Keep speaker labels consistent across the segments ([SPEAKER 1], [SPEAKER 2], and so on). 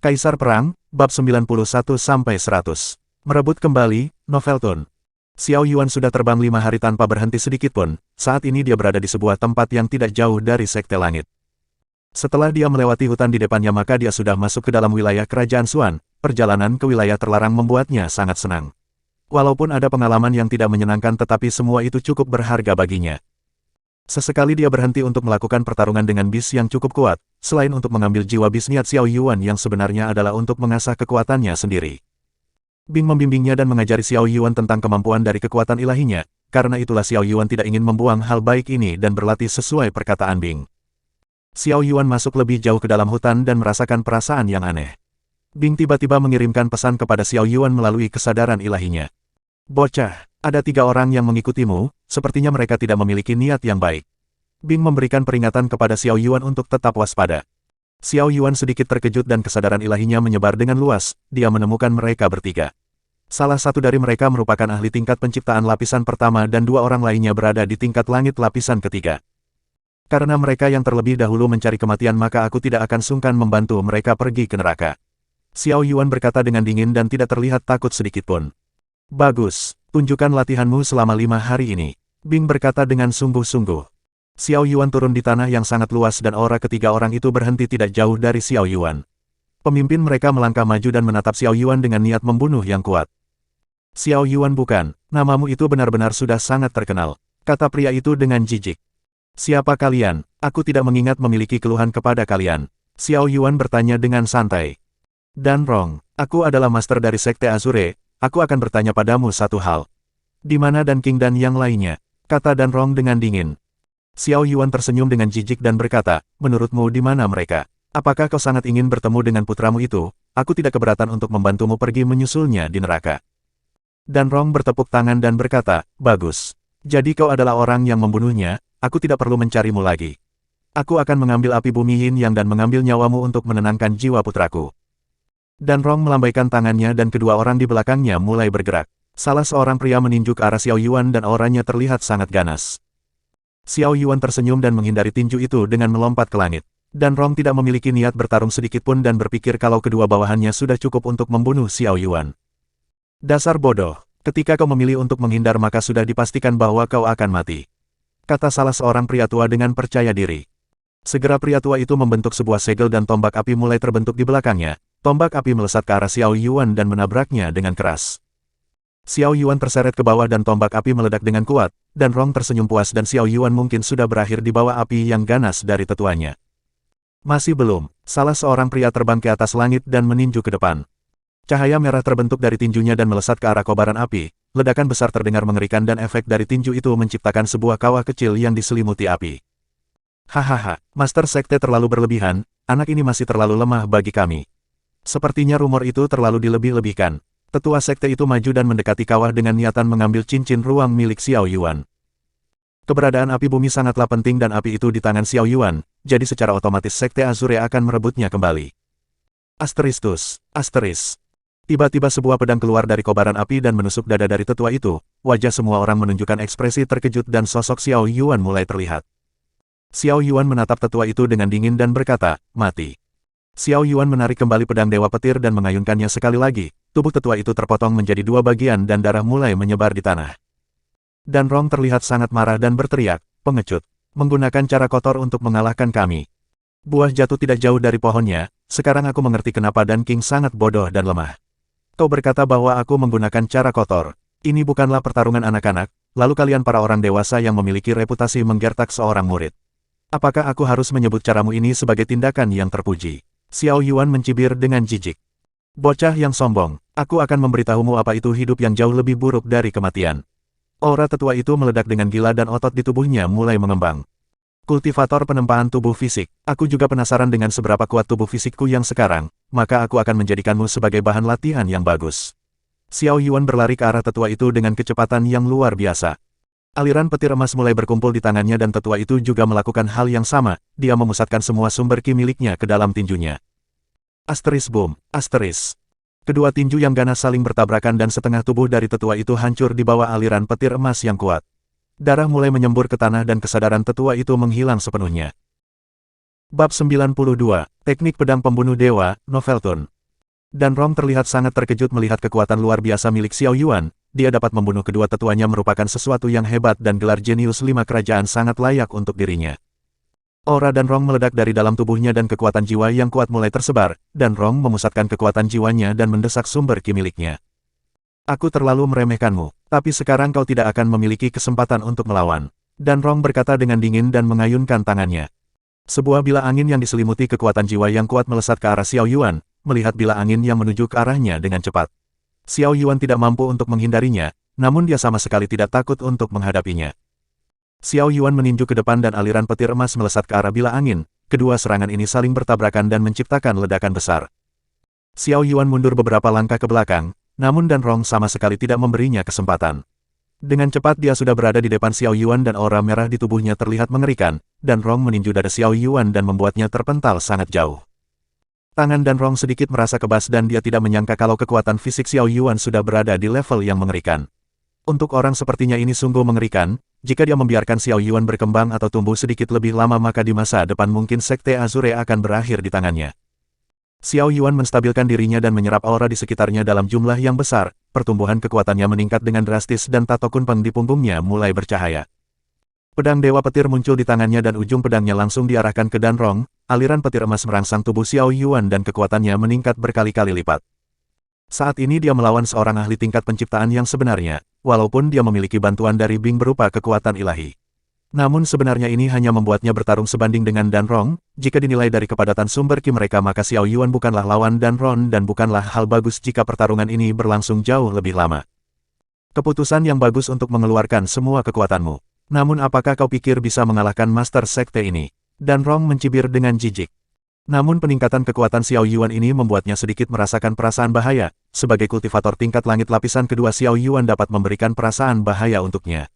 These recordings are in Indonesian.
[SPEAKER 1] Kaisar Perang, Bab 91-100. Merebut kembali, Novelton. Xiao Yuan sudah terbang 5 hari tanpa berhenti sedikitpun, saat ini dia berada di sebuah tempat yang tidak jauh dari Sekte Langit. Setelah dia melewati hutan di depannya maka dia sudah masuk ke dalam wilayah Kerajaan Xuan, perjalanan ke wilayah terlarang membuatnya sangat senang. Walaupun ada pengalaman yang tidak menyenangkan tetapi semua itu cukup berharga baginya. Sesekali dia berhenti untuk melakukan pertarungan dengan bis yang cukup kuat, selain untuk mengambil jiwa bis niat Xiao Yuan yang sebenarnya adalah untuk mengasah kekuatannya sendiri. Bing membimbingnya dan mengajari Xiao Yuan tentang kemampuan dari kekuatan ilahinya, karena itulah Xiao Yuan tidak ingin membuang hal baik ini dan berlatih sesuai perkataan Bing. Xiao Yuan masuk lebih jauh ke dalam hutan dan merasakan perasaan yang aneh. Bing tiba-tiba mengirimkan pesan kepada Xiao Yuan melalui kesadaran ilahinya. Bocah, ada 3 orang yang mengikutimu, sepertinya mereka tidak memiliki niat yang baik. Bing memberikan peringatan kepada Xiao Yuan untuk tetap waspada. Xiao Yuan sedikit terkejut dan kesadaran ilahinya menyebar dengan luas, dia menemukan mereka bertiga. Salah satu dari mereka merupakan ahli tingkat penciptaan lapisan pertama dan 2 orang lainnya berada di tingkat langit lapisan ketiga. Karena mereka yang terlebih dahulu mencari kematian maka aku tidak akan sungkan membantu mereka pergi ke neraka. Xiao Yuan berkata dengan dingin dan tidak terlihat takut sedikitpun. Bagus, tunjukkan latihanmu selama 5 hari ini. Bing berkata dengan sungguh-sungguh. Xiao Yuan turun di tanah yang sangat luas dan aura ketiga orang itu berhenti tidak jauh dari Xiao Yuan. Pemimpin mereka melangkah maju dan menatap Xiao Yuan dengan niat membunuh yang kuat. Xiao Yuan bukan, namamu itu benar-benar sudah sangat terkenal, kata pria itu dengan jijik. Siapa kalian? Aku tidak mengingat memiliki keluhan kepada kalian. Xiao Yuan bertanya dengan santai. Dan Rong, aku adalah master dari Sekte Azure. Aku akan bertanya padamu satu hal. Di mana Dan King dan yang lainnya? Kata Dan Rong dengan dingin. Xiao Yuan tersenyum dengan jijik dan berkata, menurutmu di mana mereka? Apakah kau sangat ingin bertemu dengan putramu itu? Aku tidak keberatan untuk membantumu pergi menyusulnya di neraka. Dan Rong bertepuk tangan dan berkata, bagus. Jadi kau adalah orang yang membunuhnya, aku tidak perlu mencarimu lagi. Aku akan mengambil api bumi Yin Yang dan mengambil nyawamu untuk menenangkan jiwa putraku. Dan Rong melambaikan tangannya dan kedua orang di belakangnya mulai bergerak. Salah seorang pria meninju ke arah Xiao Yuan dan auranya terlihat sangat ganas. Xiao Yuan tersenyum dan menghindari tinju itu dengan melompat ke langit. Dan Rong tidak memiliki niat bertarung sedikitpun dan berpikir kalau kedua bawahannya sudah cukup untuk membunuh Xiao Yuan. Dasar bodoh, ketika kau memilih untuk menghindar maka sudah dipastikan bahwa kau akan mati. Kata salah seorang pria tua dengan percaya diri. Segera pria tua itu membentuk sebuah segel dan tombak api mulai terbentuk di belakangnya. Tombak api melesat ke arah Xiao Yuan dan menabraknya dengan keras. Xiao Yuan terseret ke bawah dan tombak api meledak dengan kuat, dan Rong tersenyum puas dan Xiao Yuan mungkin sudah berakhir di bawah api yang ganas dari tetuanya. Masih belum, salah seorang pria terbang ke atas langit dan meninju ke depan. Cahaya merah terbentuk dari tinjunya dan melesat ke arah kobaran api, ledakan besar terdengar mengerikan dan efek dari tinju itu menciptakan sebuah kawah kecil yang diselimuti api. Hahaha, Master Sekte terlalu berlebihan, anak ini masih terlalu lemah bagi kami. Sepertinya rumor itu terlalu dilebih-lebihkan. Tetua sekte itu maju dan mendekati kawah dengan niatan mengambil cincin ruang milik Xiao Yuan. Keberadaan api bumi sangatlah penting dan api itu di tangan Xiao Yuan, jadi secara otomatis Sekte Azure akan merebutnya kembali. Asteristus, asteris. Tiba-tiba sebuah pedang keluar dari kobaran api dan menusuk dada dari tetua itu, wajah semua orang menunjukkan ekspresi terkejut dan sosok Xiao Yuan mulai terlihat. Xiao Yuan menatap tetua itu dengan dingin dan berkata, mati. Xiao Yuan menarik kembali pedang Dewa Petir dan mengayunkannya sekali lagi, tubuh tetua itu terpotong menjadi 2 bagian dan darah mulai menyebar di tanah. Dan Rong terlihat sangat marah dan berteriak, pengecut, menggunakan cara kotor untuk mengalahkan kami. Buah jatuh tidak jauh dari pohonnya, sekarang aku mengerti kenapa Dan King sangat bodoh dan lemah. Kau berkata bahwa aku menggunakan cara kotor. Ini bukanlah pertarungan anak-anak, lalu kalian para orang dewasa yang memiliki reputasi menggertak seorang murid. Apakah aku harus menyebut caramu ini sebagai tindakan yang terpuji? Xiao Yuan mencibir dengan jijik. Bocah yang sombong, aku akan memberitahumu apa itu hidup yang jauh lebih buruk dari kematian. Aura tetua itu meledak dengan gila dan otot di tubuhnya mulai mengembang. Kultivator penempaan tubuh fisik, aku juga penasaran dengan seberapa kuat tubuh fisikku yang sekarang, maka aku akan menjadikanmu sebagai bahan latihan yang bagus. Xiao Yuan berlari ke arah tetua itu dengan kecepatan yang luar biasa. Aliran petir emas mulai berkumpul di tangannya dan tetua itu juga melakukan hal yang sama, dia memusatkan semua sumber ki miliknya ke dalam tinjunya. Asteris boom, asteris. Kedua tinju yang ganas saling bertabrakan dan setengah tubuh dari tetua itu hancur di bawah aliran petir emas yang kuat. Darah mulai menyembur ke tanah dan kesadaran tetua itu menghilang sepenuhnya. Bab 92, Teknik Pedang Pembunuh Dewa, Novelton. Dan Rong terlihat sangat terkejut melihat kekuatan luar biasa milik Xiao Yuan. Dia dapat membunuh kedua tetuanya merupakan sesuatu yang hebat dan gelar jenius 5 kerajaan sangat layak untuk dirinya. Aura Dan Rong meledak dari dalam tubuhnya dan kekuatan jiwa yang kuat mulai tersebar, dan Rong memusatkan kekuatan jiwanya dan mendesak sumber ki miliknya. Aku terlalu meremehkanmu, tapi sekarang kau tidak akan memiliki kesempatan untuk melawan. Dan Rong berkata dengan dingin dan mengayunkan tangannya. Sebuah bila angin yang diselimuti kekuatan jiwa yang kuat melesat ke arah Xiao Yuan, melihat bila angin yang menuju ke arahnya dengan cepat. Xiao Yuan tidak mampu untuk menghindarinya, namun dia sama sekali tidak takut untuk menghadapinya. Xiao Yuan meninju ke depan dan aliran petir emas melesat ke arah bila angin. Kedua serangan ini saling bertabrakan dan menciptakan ledakan besar. Xiao Yuan mundur beberapa langkah ke belakang, namun Dan Rong sama sekali tidak memberinya kesempatan. Dengan cepat dia sudah berada di depan Xiao Yuan dan aura merah di tubuhnya terlihat mengerikan, Dan Rong meninju dada Xiao Yuan dan membuatnya terpental sangat jauh. Tangan Dan Rong sedikit merasa kebas dan dia tidak menyangka kalau kekuatan fisik Xiao Yuan sudah berada di level yang mengerikan. Untuk orang sepertinya ini sungguh mengerikan. Jika dia membiarkan Xiao Yuan berkembang atau tumbuh sedikit lebih lama maka di masa depan mungkin Sekte Azure akan berakhir di tangannya. Xiao Yuan menstabilkan dirinya dan menyerap aura di sekitarnya dalam jumlah yang besar, pertumbuhan kekuatannya meningkat dengan drastis dan tato kunpeng di punggungnya mulai bercahaya. Pedang Dewa Petir muncul di tangannya dan ujung pedangnya langsung diarahkan ke Dan Rong, aliran petir emas merangsang tubuh Xiao Yuan dan kekuatannya meningkat berkali-kali lipat. Saat ini dia melawan seorang ahli tingkat penciptaan yang sebenarnya, walaupun dia memiliki bantuan dari Bing berupa kekuatan ilahi. Namun sebenarnya ini hanya membuatnya bertarung sebanding dengan Dan Rong. Jika dinilai dari kepadatan sumber ki mereka maka Xiao Yuan bukanlah lawan Dan Rong dan bukanlah hal bagus jika pertarungan ini berlangsung jauh lebih lama. Keputusan yang bagus untuk mengeluarkan semua kekuatanmu. Namun apakah kau pikir bisa mengalahkan Master Sekte ini? Dan Rong mencibir dengan jijik. Namun peningkatan kekuatan Xiao Yuan ini membuatnya sedikit merasakan perasaan bahaya. Sebagai kultivator tingkat langit lapisan kedua Xiao Yuan dapat memberikan perasaan bahaya untuknya.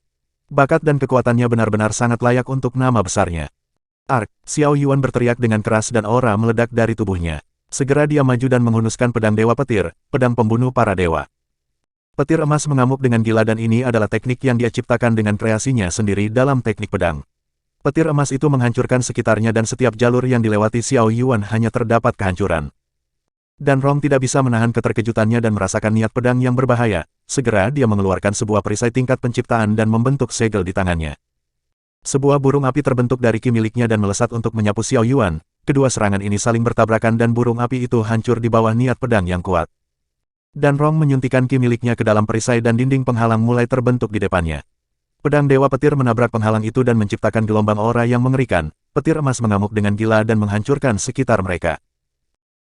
[SPEAKER 1] Bakat dan kekuatannya benar-benar sangat layak untuk nama besarnya. Ark, Xiao Yuan berteriak dengan keras dan aura meledak dari tubuhnya. Segera dia maju dan menghunuskan pedang Dewa Petir, pedang pembunuh para dewa. Petir emas mengamuk dengan gila dan ini adalah teknik yang dia ciptakan dengan kreasinya sendiri dalam teknik pedang. Petir emas itu menghancurkan sekitarnya dan setiap jalur yang dilewati Xiao Yuan hanya terdapat kehancuran. Dan Rong tidak bisa menahan keterkejutannya dan merasakan niat pedang yang berbahaya. Segera dia mengeluarkan sebuah perisai tingkat penciptaan dan membentuk segel di tangannya. Sebuah burung api terbentuk dari ki miliknya dan melesat untuk menyapu Xiao Yuan. Kedua serangan ini saling bertabrakan dan burung api itu hancur di bawah niat pedang yang kuat. Dan Rong menyuntikkan ki miliknya ke dalam perisai dan dinding penghalang mulai terbentuk di depannya. Pedang Dewa Petir menabrak penghalang itu dan menciptakan gelombang aura yang mengerikan. Petir emas mengamuk dengan gila dan menghancurkan sekitar mereka.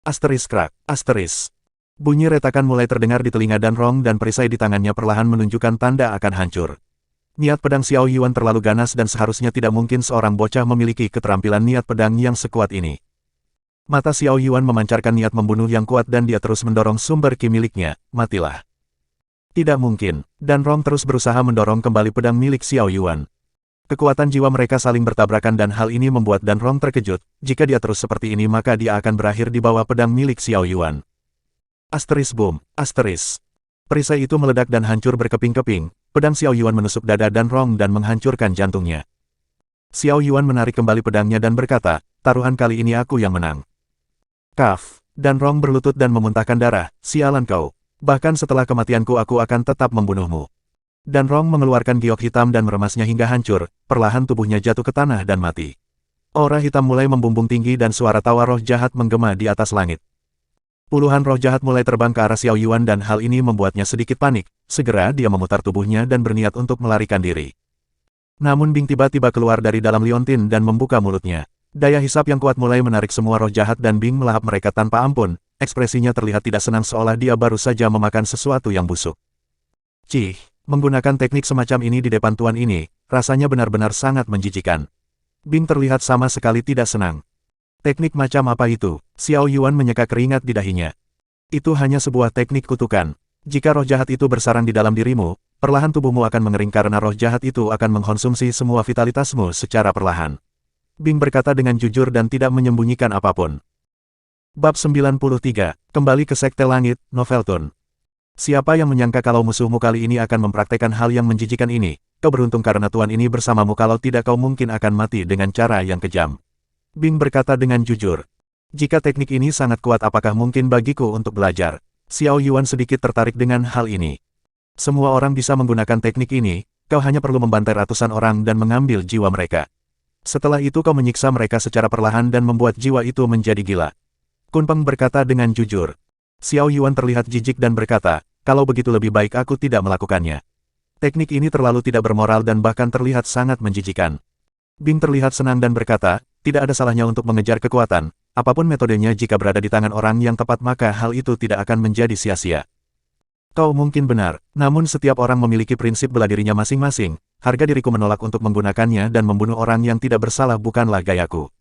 [SPEAKER 1] Asteris krak, asteris. Bunyi retakan mulai terdengar di telinga Dan Rong dan perisai di tangannya perlahan menunjukkan tanda akan hancur. Niat pedang Xiao Yuan terlalu ganas dan seharusnya tidak mungkin seorang bocah memiliki keterampilan niat pedang yang sekuat ini. Mata Xiao Yuan memancarkan niat membunuh yang kuat dan dia terus mendorong sumber ki miliknya. Matilah. Tidak mungkin. Dan Rong terus berusaha mendorong kembali pedang milik Xiao Yuan. Kekuatan jiwa mereka saling bertabrakan dan hal ini membuat Dan Rong terkejut. Jika dia terus seperti ini maka dia akan berakhir di bawah pedang milik Xiao Yuan. Asteris boom, asteris. Perisai itu meledak dan hancur berkeping-keping. Pedang Xiao Yuan menusuk dada Dan Rong dan menghancurkan jantungnya. Xiao Yuan menarik kembali pedangnya dan berkata, taruhan kali ini aku yang menang. Kaf. Dan Rong berlutut dan memuntahkan darah. Sialan kau. Bahkan setelah kematianku aku akan tetap membunuhmu. Dan Rong mengeluarkan giok hitam dan meremasnya hingga hancur, perlahan tubuhnya jatuh ke tanah dan mati. Aura hitam mulai membumbung tinggi dan suara tawa roh jahat menggema di atas langit. Puluhan roh jahat mulai terbang ke arah Xiao Yuan dan hal ini membuatnya sedikit panik. Segera dia memutar tubuhnya dan berniat untuk melarikan diri. Namun Bing tiba-tiba keluar dari dalam liontin dan membuka mulutnya. Daya hisap yang kuat mulai menarik semua roh jahat dan Bing melahap mereka tanpa ampun. Ekspresinya terlihat tidak senang seolah dia baru saja memakan sesuatu yang busuk. Cih, menggunakan teknik semacam ini di depan tuan ini, rasanya benar-benar sangat menjijikan. Bing terlihat sama sekali tidak senang. Teknik macam apa itu? Xiao Yuan menyeka keringat di dahinya. Itu hanya sebuah teknik kutukan. Jika roh jahat itu bersarang di dalam dirimu, perlahan tubuhmu akan mengering karena roh jahat itu akan mengkonsumsi semua vitalitasmu secara perlahan. Bing berkata dengan jujur dan tidak menyembunyikan apapun. Bab 93, kembali ke Sekte Langit, Novelton. Siapa yang menyangka kalau musuhmu kali ini akan mempraktekkan hal yang menjijikan ini? Kau beruntung karena tuan ini bersamamu kalau tidak kau mungkin akan mati dengan cara yang kejam. Bing berkata dengan jujur. Jika teknik ini sangat kuat, apakah mungkin bagiku untuk belajar? Xiao Yuan sedikit tertarik dengan hal ini. Semua orang bisa menggunakan teknik ini, kau hanya perlu membantai ratusan orang dan mengambil jiwa mereka. Setelah itu kau menyiksa mereka secara perlahan dan membuat jiwa itu menjadi gila. Kunpeng berkata dengan jujur. Xiao Yuan terlihat jijik dan berkata, kalau begitu lebih baik aku tidak melakukannya. Teknik ini terlalu tidak bermoral dan bahkan terlihat sangat menjijikan. Bing terlihat senang dan berkata, tidak ada salahnya untuk mengejar kekuatan. Apapun metodenya, jika berada di tangan orang yang tepat maka hal itu tidak akan menjadi sia-sia. Kau mungkin benar, namun setiap orang memiliki prinsip bela dirinya masing-masing. Harga diriku menolak untuk menggunakannya dan membunuh orang yang tidak bersalah bukanlah gayaku.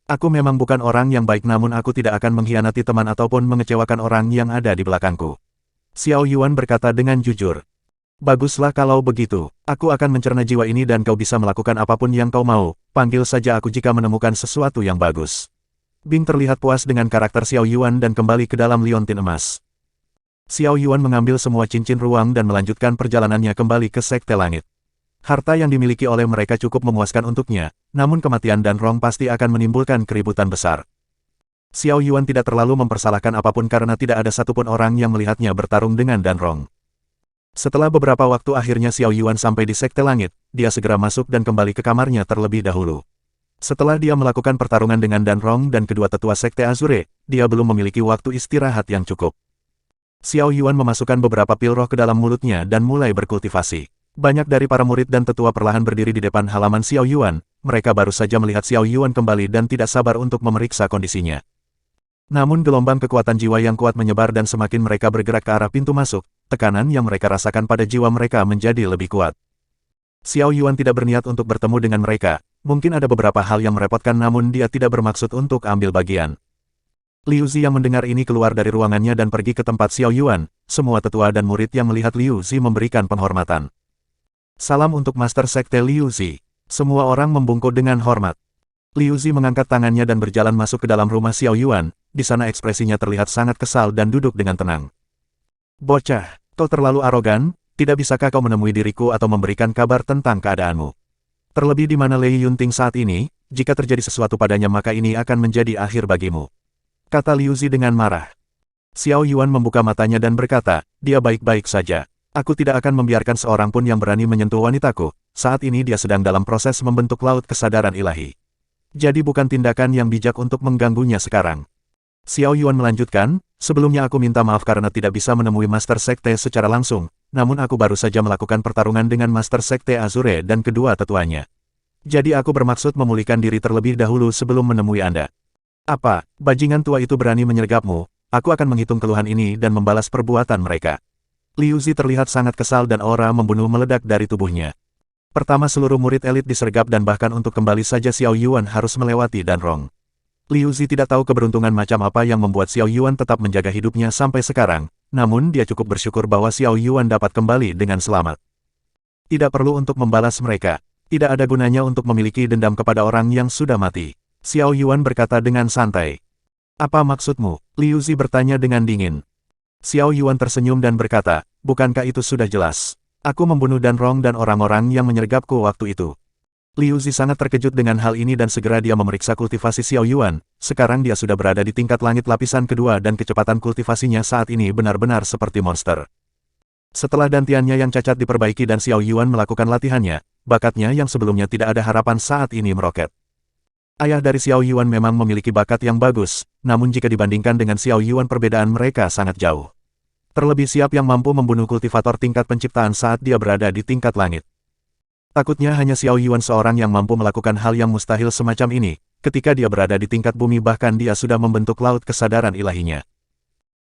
[SPEAKER 1] Aku memang bukan orang yang baik, namun aku tidak akan mengkhianati teman ataupun mengecewakan orang yang ada di belakangku. Xiao Yuan berkata dengan jujur. Baguslah kalau begitu, aku akan mencerna jiwa ini dan kau bisa melakukan apapun yang kau mau. Panggil saja aku jika menemukan sesuatu yang bagus. Bing terlihat puas dengan karakter Xiao Yuan dan kembali ke dalam liontin emas. Xiao Yuan mengambil semua cincin ruang dan melanjutkan perjalanannya kembali ke Sekte Langit. Harta yang dimiliki oleh mereka cukup memuaskan untuknya, namun kematian Dan Rong pasti akan menimbulkan keributan besar. Xiao Yuan tidak terlalu mempersalahkan apapun karena tidak ada satupun orang yang melihatnya bertarung dengan Dan Rong. Setelah beberapa waktu akhirnya Xiao Yuan sampai di Sekte Langit, dia segera masuk dan kembali ke kamarnya terlebih dahulu. Setelah dia melakukan pertarungan dengan Dan Rong dan kedua tetua Sekte Azure, dia belum memiliki waktu istirahat yang cukup. Xiao Yuan memasukkan beberapa pil roh ke dalam mulutnya dan mulai berkultivasi. Banyak dari para murid dan tetua perlahan berdiri di depan halaman Xiao Yuan, mereka baru saja melihat Xiao Yuan kembali dan tidak sabar untuk memeriksa kondisinya. Namun gelombang kekuatan jiwa yang kuat menyebar dan semakin mereka bergerak ke arah pintu masuk, tekanan yang mereka rasakan pada jiwa mereka menjadi lebih kuat. Xiao Yuan tidak berniat untuk bertemu dengan mereka. Mungkin ada beberapa hal yang merepotkan namun dia tidak bermaksud untuk ambil bagian. Liu Zi yang mendengar ini keluar dari ruangannya dan pergi ke tempat Xiao Yuan. Semua tetua dan murid yang melihat Liu Zi memberikan penghormatan. Salam untuk Master Sekte Liu Zi. Semua orang membungkuk dengan hormat. Liu Zi mengangkat tangannya dan berjalan masuk ke dalam rumah Xiao Yuan. Di sana ekspresinya terlihat sangat kesal dan duduk dengan tenang. Bocah, kau terlalu arogan, tidak bisakah kau menemui diriku atau memberikan kabar tentang keadaanmu? Terlebih di mana Lei Yunting saat ini, jika terjadi sesuatu padanya maka ini akan menjadi akhir bagimu. Kata Liu Zi dengan marah. Xiao Yuan membuka matanya dan berkata, dia baik-baik saja. Aku tidak akan membiarkan seorang pun yang berani menyentuh wanitaku, saat ini dia sedang dalam proses membentuk laut kesadaran ilahi. Jadi bukan tindakan yang bijak untuk mengganggunya sekarang. Xiao Yuan melanjutkan, sebelumnya aku minta maaf karena tidak bisa menemui Master Sekte secara langsung. Namun aku baru saja melakukan pertarungan dengan Master Sekte Azure dan kedua tetuanya. Jadi aku bermaksud memulihkan diri terlebih dahulu sebelum menemui Anda. Apa, bajingan tua itu berani menyergapmu? Aku akan menghitung keluhan ini dan membalas perbuatan mereka. Liu Zi terlihat sangat kesal dan aura membunuh meledak dari tubuhnya. Pertama seluruh murid elit disergap dan bahkan untuk kembali saja Xiao Yuan harus melewati Dan Rong. Liu Zi tidak tahu keberuntungan macam apa yang membuat Xiao Yuan tetap menjaga hidupnya sampai sekarang. Namun dia cukup bersyukur bahwa Xiao Yuan dapat kembali dengan selamat. Tidak perlu untuk membalas mereka. Tidak ada gunanya untuk memiliki dendam kepada orang yang sudah mati. Xiao Yuan berkata dengan santai. Apa maksudmu? Liu Zi bertanya dengan dingin. Xiao Yuan tersenyum dan berkata, bukankah itu sudah jelas? Aku membunuh Dan Rong dan orang-orang yang menyergapku waktu itu. Liu Zi sangat terkejut dengan hal ini dan segera dia memeriksa kultivasi Xiao Yuan. Sekarang dia sudah berada di tingkat langit lapisan kedua dan kecepatan kultivasinya saat ini benar-benar seperti monster. Setelah dantiannya yang cacat diperbaiki dan Xiao Yuan melakukan latihannya, bakatnya yang sebelumnya tidak ada harapan saat ini meroket. Ayah dari Xiao Yuan memang memiliki bakat yang bagus, namun jika dibandingkan dengan Xiao Yuan perbedaan mereka sangat jauh. Terlebih siap yang mampu membunuh kultivator tingkat penciptaan saat dia berada di tingkat langit. Takutnya hanya Xiao Yuan seorang yang mampu melakukan hal yang mustahil semacam ini, ketika dia berada di tingkat bumi bahkan dia sudah membentuk laut kesadaran ilahinya.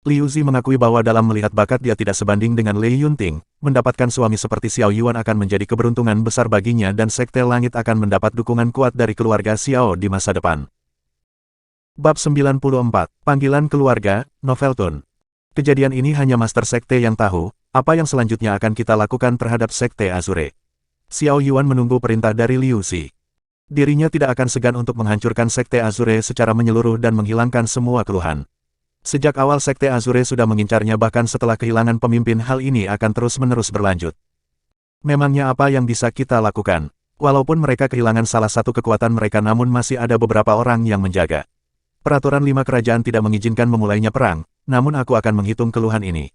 [SPEAKER 1] Liu Zi mengakui bahwa dalam melihat bakat dia tidak sebanding dengan Lei Yunting, mendapatkan suami seperti Xiao Yuan akan menjadi keberuntungan besar baginya dan Sekte Langit akan mendapat dukungan kuat dari keluarga Xiao di masa depan. Bab 94, Panggilan Keluarga, Novelton. Kejadian ini hanya Master Sekte yang tahu, apa yang selanjutnya akan kita lakukan terhadap Sekte Azure. Xiao Yuan menunggu perintah dari Liu Zi. Dirinya tidak akan segan untuk menghancurkan Sekte Azure secara menyeluruh dan menghilangkan semua keluhan. Sejak awal Sekte Azure sudah mengincarnya bahkan setelah kehilangan pemimpin hal ini akan terus-menerus berlanjut. Memangnya apa yang bisa kita lakukan? Walaupun mereka kehilangan salah satu kekuatan mereka namun masih ada beberapa orang yang menjaga. Peraturan 5 kerajaan tidak mengizinkan memulainya perang, namun aku akan menghitung keluhan ini.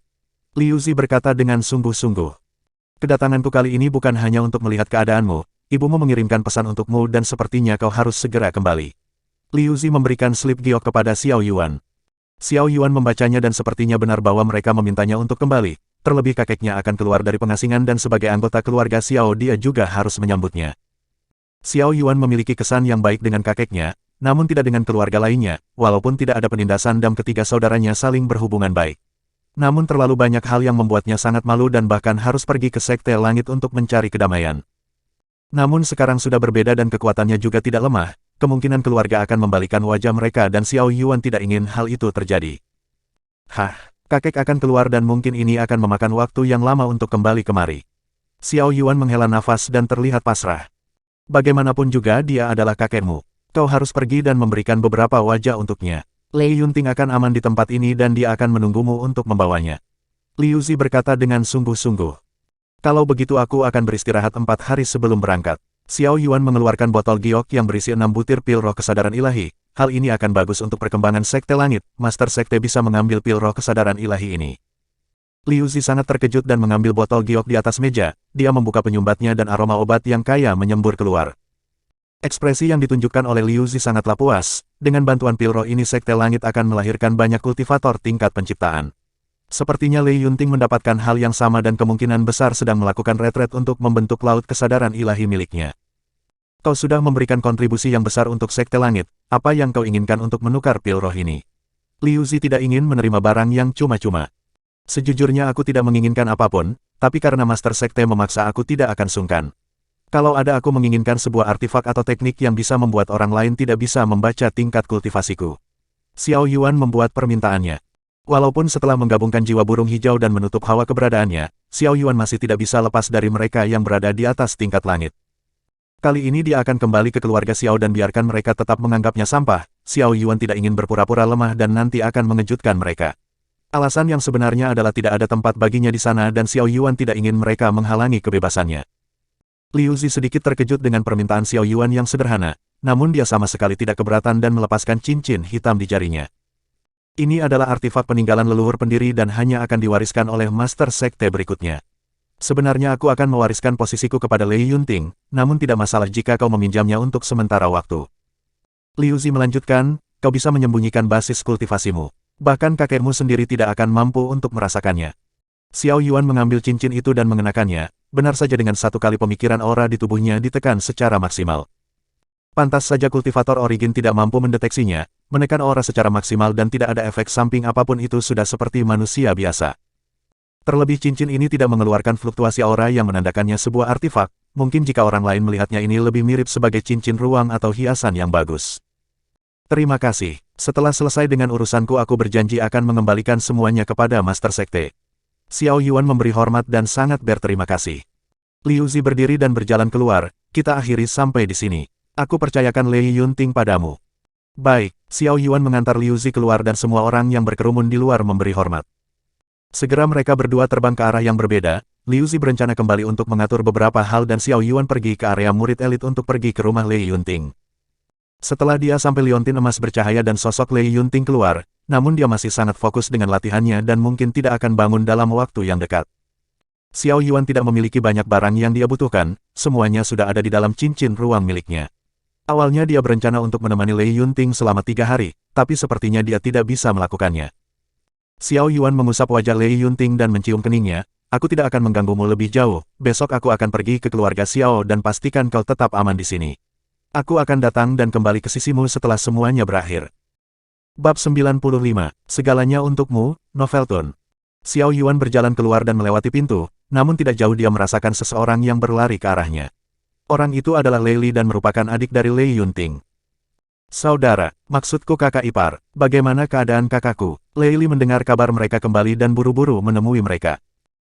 [SPEAKER 1] Liu Zi berkata dengan sungguh-sungguh. Kedatanganku kali ini bukan hanya untuk melihat keadaanmu, ibumu mengirimkan pesan untukmu dan sepertinya kau harus segera kembali. Liu Zi memberikan slip giok kepada Xiao Yuan. Xiao Yuan membacanya dan sepertinya benar bahwa mereka memintanya untuk kembali, terlebih kakeknya akan keluar dari pengasingan dan sebagai anggota keluarga Xiao dia juga harus menyambutnya. Xiao Yuan memiliki kesan yang baik dengan kakeknya, namun tidak dengan keluarga lainnya, walaupun tidak ada penindasan dan ketiga saudaranya saling berhubungan baik. Namun terlalu banyak hal yang membuatnya sangat malu dan bahkan harus pergi ke Sekte Langit untuk mencari kedamaian. Namun sekarang sudah berbeda dan kekuatannya juga tidak lemah, kemungkinan keluarga akan membalikan wajah mereka dan Xiao Yuan tidak ingin hal itu terjadi. Kakek akan keluar dan mungkin ini akan memakan waktu yang lama untuk kembali kemari. Xiao Yuan menghela nafas dan terlihat pasrah. Bagaimanapun juga dia adalah kakekmu. Kau harus pergi dan memberikan beberapa wajah untuknya. Lei Yunting akan aman di tempat ini dan dia akan menunggumu untuk membawanya. Liu Zi berkata dengan sungguh-sungguh. Kalau begitu aku akan beristirahat 4 hari sebelum berangkat. Xiao Yuan mengeluarkan botol giok yang berisi 6 butir pil roh kesadaran ilahi. Hal ini akan bagus untuk perkembangan Sekte Langit. Master Sekte bisa mengambil pil roh kesadaran ilahi ini. Liu Zi sangat terkejut dan mengambil botol giok di atas meja. Dia membuka penyumbatnya dan aroma obat yang kaya menyembur keluar. Ekspresi yang ditunjukkan oleh Liu Zi sangatlah puas. Dengan bantuan pil roh ini Sekte Langit akan melahirkan banyak kultivator tingkat penciptaan. Sepertinya Lei Yunting mendapatkan hal yang sama dan kemungkinan besar sedang melakukan retret untuk membentuk laut kesadaran ilahi miliknya. Kau sudah memberikan kontribusi yang besar untuk Sekte Langit, apa yang kau inginkan untuk menukar pil roh ini? Liu Zi tidak ingin menerima barang yang cuma-cuma. Sejujurnya aku tidak menginginkan apapun, tapi karena Master Sekte memaksa aku tidak akan sungkan. Kalau ada aku menginginkan sebuah artefak atau teknik yang bisa membuat orang lain tidak bisa membaca tingkat kultivasiku. Xiao Yuan membuat permintaannya. Walaupun setelah menggabungkan jiwa burung hijau dan menutup hawa keberadaannya, Xiao Yuan masih tidak bisa lepas dari mereka yang berada di atas tingkat langit. Kali ini dia akan kembali ke keluarga Xiao dan biarkan mereka tetap menganggapnya sampah. Xiao Yuan tidak ingin berpura-pura lemah dan nanti akan mengejutkan mereka. Alasan yang sebenarnya adalah tidak ada tempat baginya di sana dan Xiao Yuan tidak ingin mereka menghalangi kebebasannya. Liu Zi sedikit terkejut dengan permintaan Xiao Yuan yang sederhana, namun dia sama sekali tidak keberatan dan melepaskan cincin hitam di jarinya. Ini adalah artefak peninggalan leluhur pendiri dan hanya akan diwariskan oleh Master Sekte berikutnya. Sebenarnya aku akan mewariskan posisiku kepada Lei Yunting, namun tidak masalah jika kau meminjamnya untuk sementara waktu. Liu Zi melanjutkan, kau bisa menyembunyikan basis kultivasimu. Bahkan kakekmu sendiri tidak akan mampu untuk merasakannya. Xiao Yuan mengambil cincin itu dan mengenakannya, benar saja dengan satu kali pemikiran aura di tubuhnya ditekan secara maksimal. Pantas saja kultivator origin tidak mampu mendeteksinya, menekan aura secara maksimal dan tidak ada efek samping apapun itu sudah seperti manusia biasa. Terlebih cincin ini tidak mengeluarkan fluktuasi aura yang menandakannya sebuah artefak, mungkin jika orang lain melihatnya ini lebih mirip sebagai cincin ruang atau hiasan yang bagus. Terima kasih, setelah selesai dengan urusanku aku berjanji akan mengembalikan semuanya kepada Master Sekte. Xiao Yuan memberi hormat dan sangat berterima kasih. Liu Zi berdiri dan berjalan keluar, kita akhiri sampai di sini. Aku percayakan Lei Yunting padamu. Baik, Xiao Yuan mengantar Liu Zi keluar dan semua orang yang berkerumun di luar memberi hormat. Segera mereka berdua terbang ke arah yang berbeda, Liu Zi berencana kembali untuk mengatur beberapa hal dan Xiao Yuan pergi ke area murid elit untuk pergi ke rumah Lei Yunting. Setelah dia sampai liontin emas bercahaya dan sosok Lei Yunting keluar, namun dia masih sangat fokus dengan latihannya dan mungkin tidak akan bangun dalam waktu yang dekat. Xiao Yuan tidak memiliki banyak barang yang dia butuhkan, semuanya sudah ada di dalam cincin ruang miliknya. Awalnya dia berencana untuk menemani Lei Yunting selama 3 hari, tapi sepertinya dia tidak bisa melakukannya. Xiao Yuan mengusap wajah Lei Yunting dan mencium keningnya, aku tidak akan mengganggumu lebih jauh, besok aku akan pergi ke keluarga Xiao dan pastikan kau tetap aman di sini. Aku akan datang dan kembali ke sisimu setelah semuanya berakhir. Bab 95, Segalanya Untukmu, Novelton. Xiao Yuan berjalan keluar dan melewati pintu, namun tidak jauh dia merasakan seseorang yang berlari ke arahnya. Orang itu adalah Lei Li dan merupakan adik dari Lei Yunting. Saudara, maksudku kakak ipar, bagaimana keadaan kakakku? Lei Li mendengar kabar mereka kembali dan buru-buru menemui mereka.